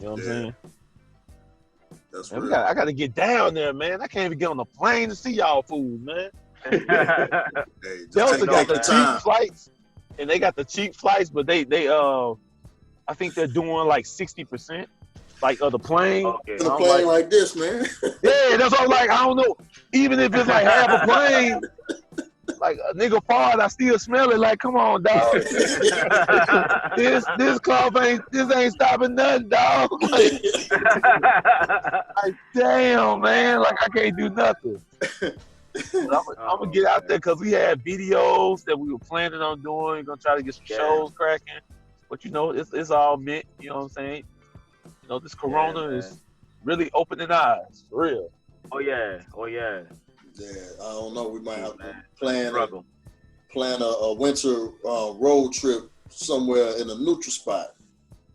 You know what I'm saying? That's man, I got to get down there, man. I can't even get on the plane to see y'all fools, man. They also got the cheap flights, and they got the cheap flights, but they I think they're doing like 60%. Like of the plane. Okay. The plane like this, man. Yeah, that's what I'm like. I don't know. Even if it's like half a plane, like a nigga fart, I still smell it. Like, come on, dog. this cloth ain't stopping nothing, dog. Like, damn, man. Like I can't do nothing. I'm gonna get out there because we had videos that we were planning on doing. We're gonna try to get some shows cracking. But you know, it's all meant. You know what I'm saying? You know, this Corona is really opening eyes, for real. Oh yeah. Yeah, I don't know. We might have to plan a winter road trip somewhere in a neutral spot.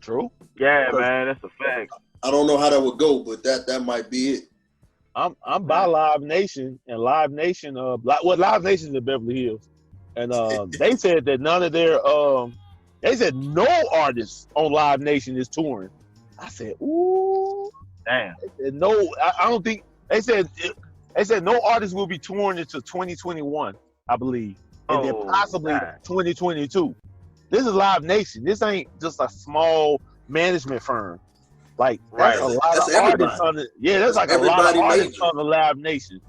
True. Yeah, man, that's a fact. I don't know how that would go, but that might be it. I'm by Live Nation, and Live Nation, Live Nation's in Beverly Hills, and they said that none of their they said no artists on Live Nation is touring. I said, ooh, damn. They said, no, I don't think. They said no artists will be touring until 2021, I believe, and then possibly 2022. This is Live Nation. This ain't just a small management firm. Like that's a lot of artists on it. Yeah, that's like a lot of artists on the Live Nation.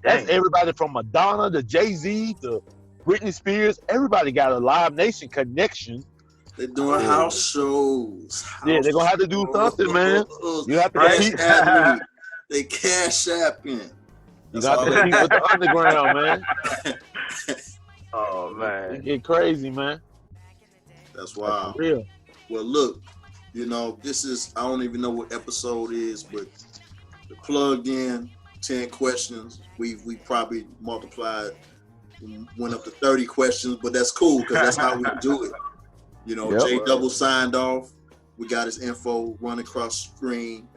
That's everybody from Madonna to Jay-Z to Britney Spears. Everybody got a Live Nation connection. They're doing house shows. They're gonna have to do something, man. You have to compete. They cash apping. You got to compete with the underground, man. Oh man, it get crazy, man. That's wild. Real. Well, look, you know, this is, I don't even know what episode is, but the plugged in 10 questions. We probably multiplied, went up to 30 questions, but that's cool because that's how we do it. You know, J-Dubble signed off. We got his info running across the screen.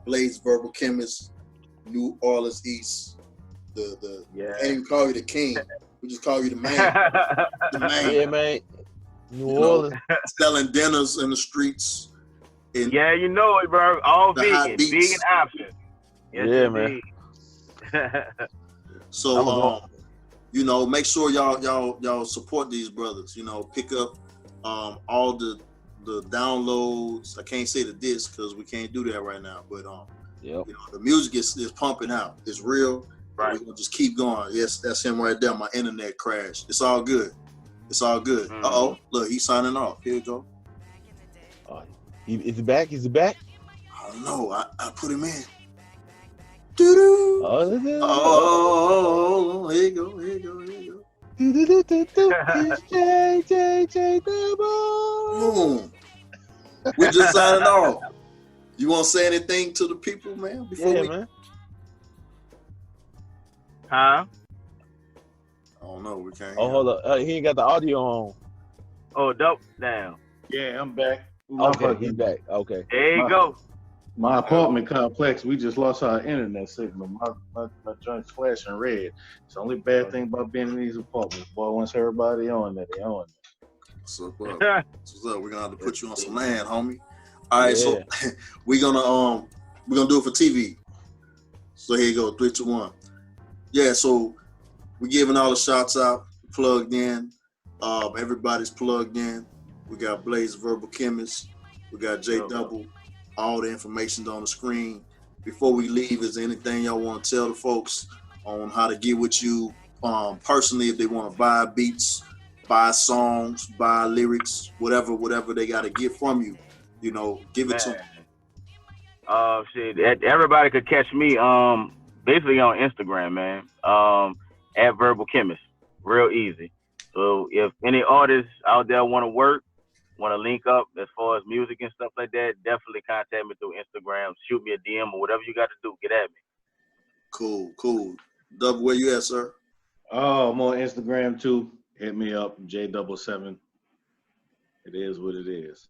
Blaze Verbal Chemist, New Orleans East. I can't even call you the king. We just call you the man. The man. Yeah, man. New Orleans. Selling dinners in the streets. Yeah, you know it, bro. All vegan. Vegan option. Yes, yeah, man. So, you know, make sure y'all support these brothers. You know, pick up all the downloads. I can't say the disc because we can't do that right now. But you know, the music is pumping out. It's real. Right. We're gonna just keep going. Yes, that's him right there. My internet crashed. It's all good. It's all good. Look, he's signing off. Here we go. Is he back? Is he back? I don't know. I put him in. Doo-doo. Oh, here you go. It's J-Dubble. We just signing off. You want to say anything to the people, man? Before Yeah, we... man. Huh? I don't know. We can't. Oh, hold up. He ain't got the audio on. Oh, dope. Damn. Yeah, I'm back. Okay, he's back. Okay. There you go. My apartment complex, we just lost our internet signal. My joint's flashing red. It's the only bad thing about being in these apartments. Boy, once everybody on there, they on there. What's up? What's up? We're gonna have to put you on some land, homie. All right, Yeah. so we're gonna do it for TV. So here you go, 3, 2, 1. Yeah, so we're giving all the shots out, plugged in. Everybody's plugged in. We got Blaze Verbal Chemist. We got J-Dubble. All the information's on the screen. Before we leave, is there anything y'all want to tell the folks on how to get with you personally if they want to buy beats, buy songs, buy lyrics, whatever they got to get from you? You know, give it to them. Shit. Everybody could catch me basically on Instagram, man. At Verbal Chemist. Real easy. So if any artists out there want to work, want to link up as far as music and stuff like that, definitely contact me through Instagram. Shoot me a DM or whatever you got to do. Get at me. Cool. Double, where you at, sir? Oh, I'm on Instagram too. Hit me up, J77. It is what it is.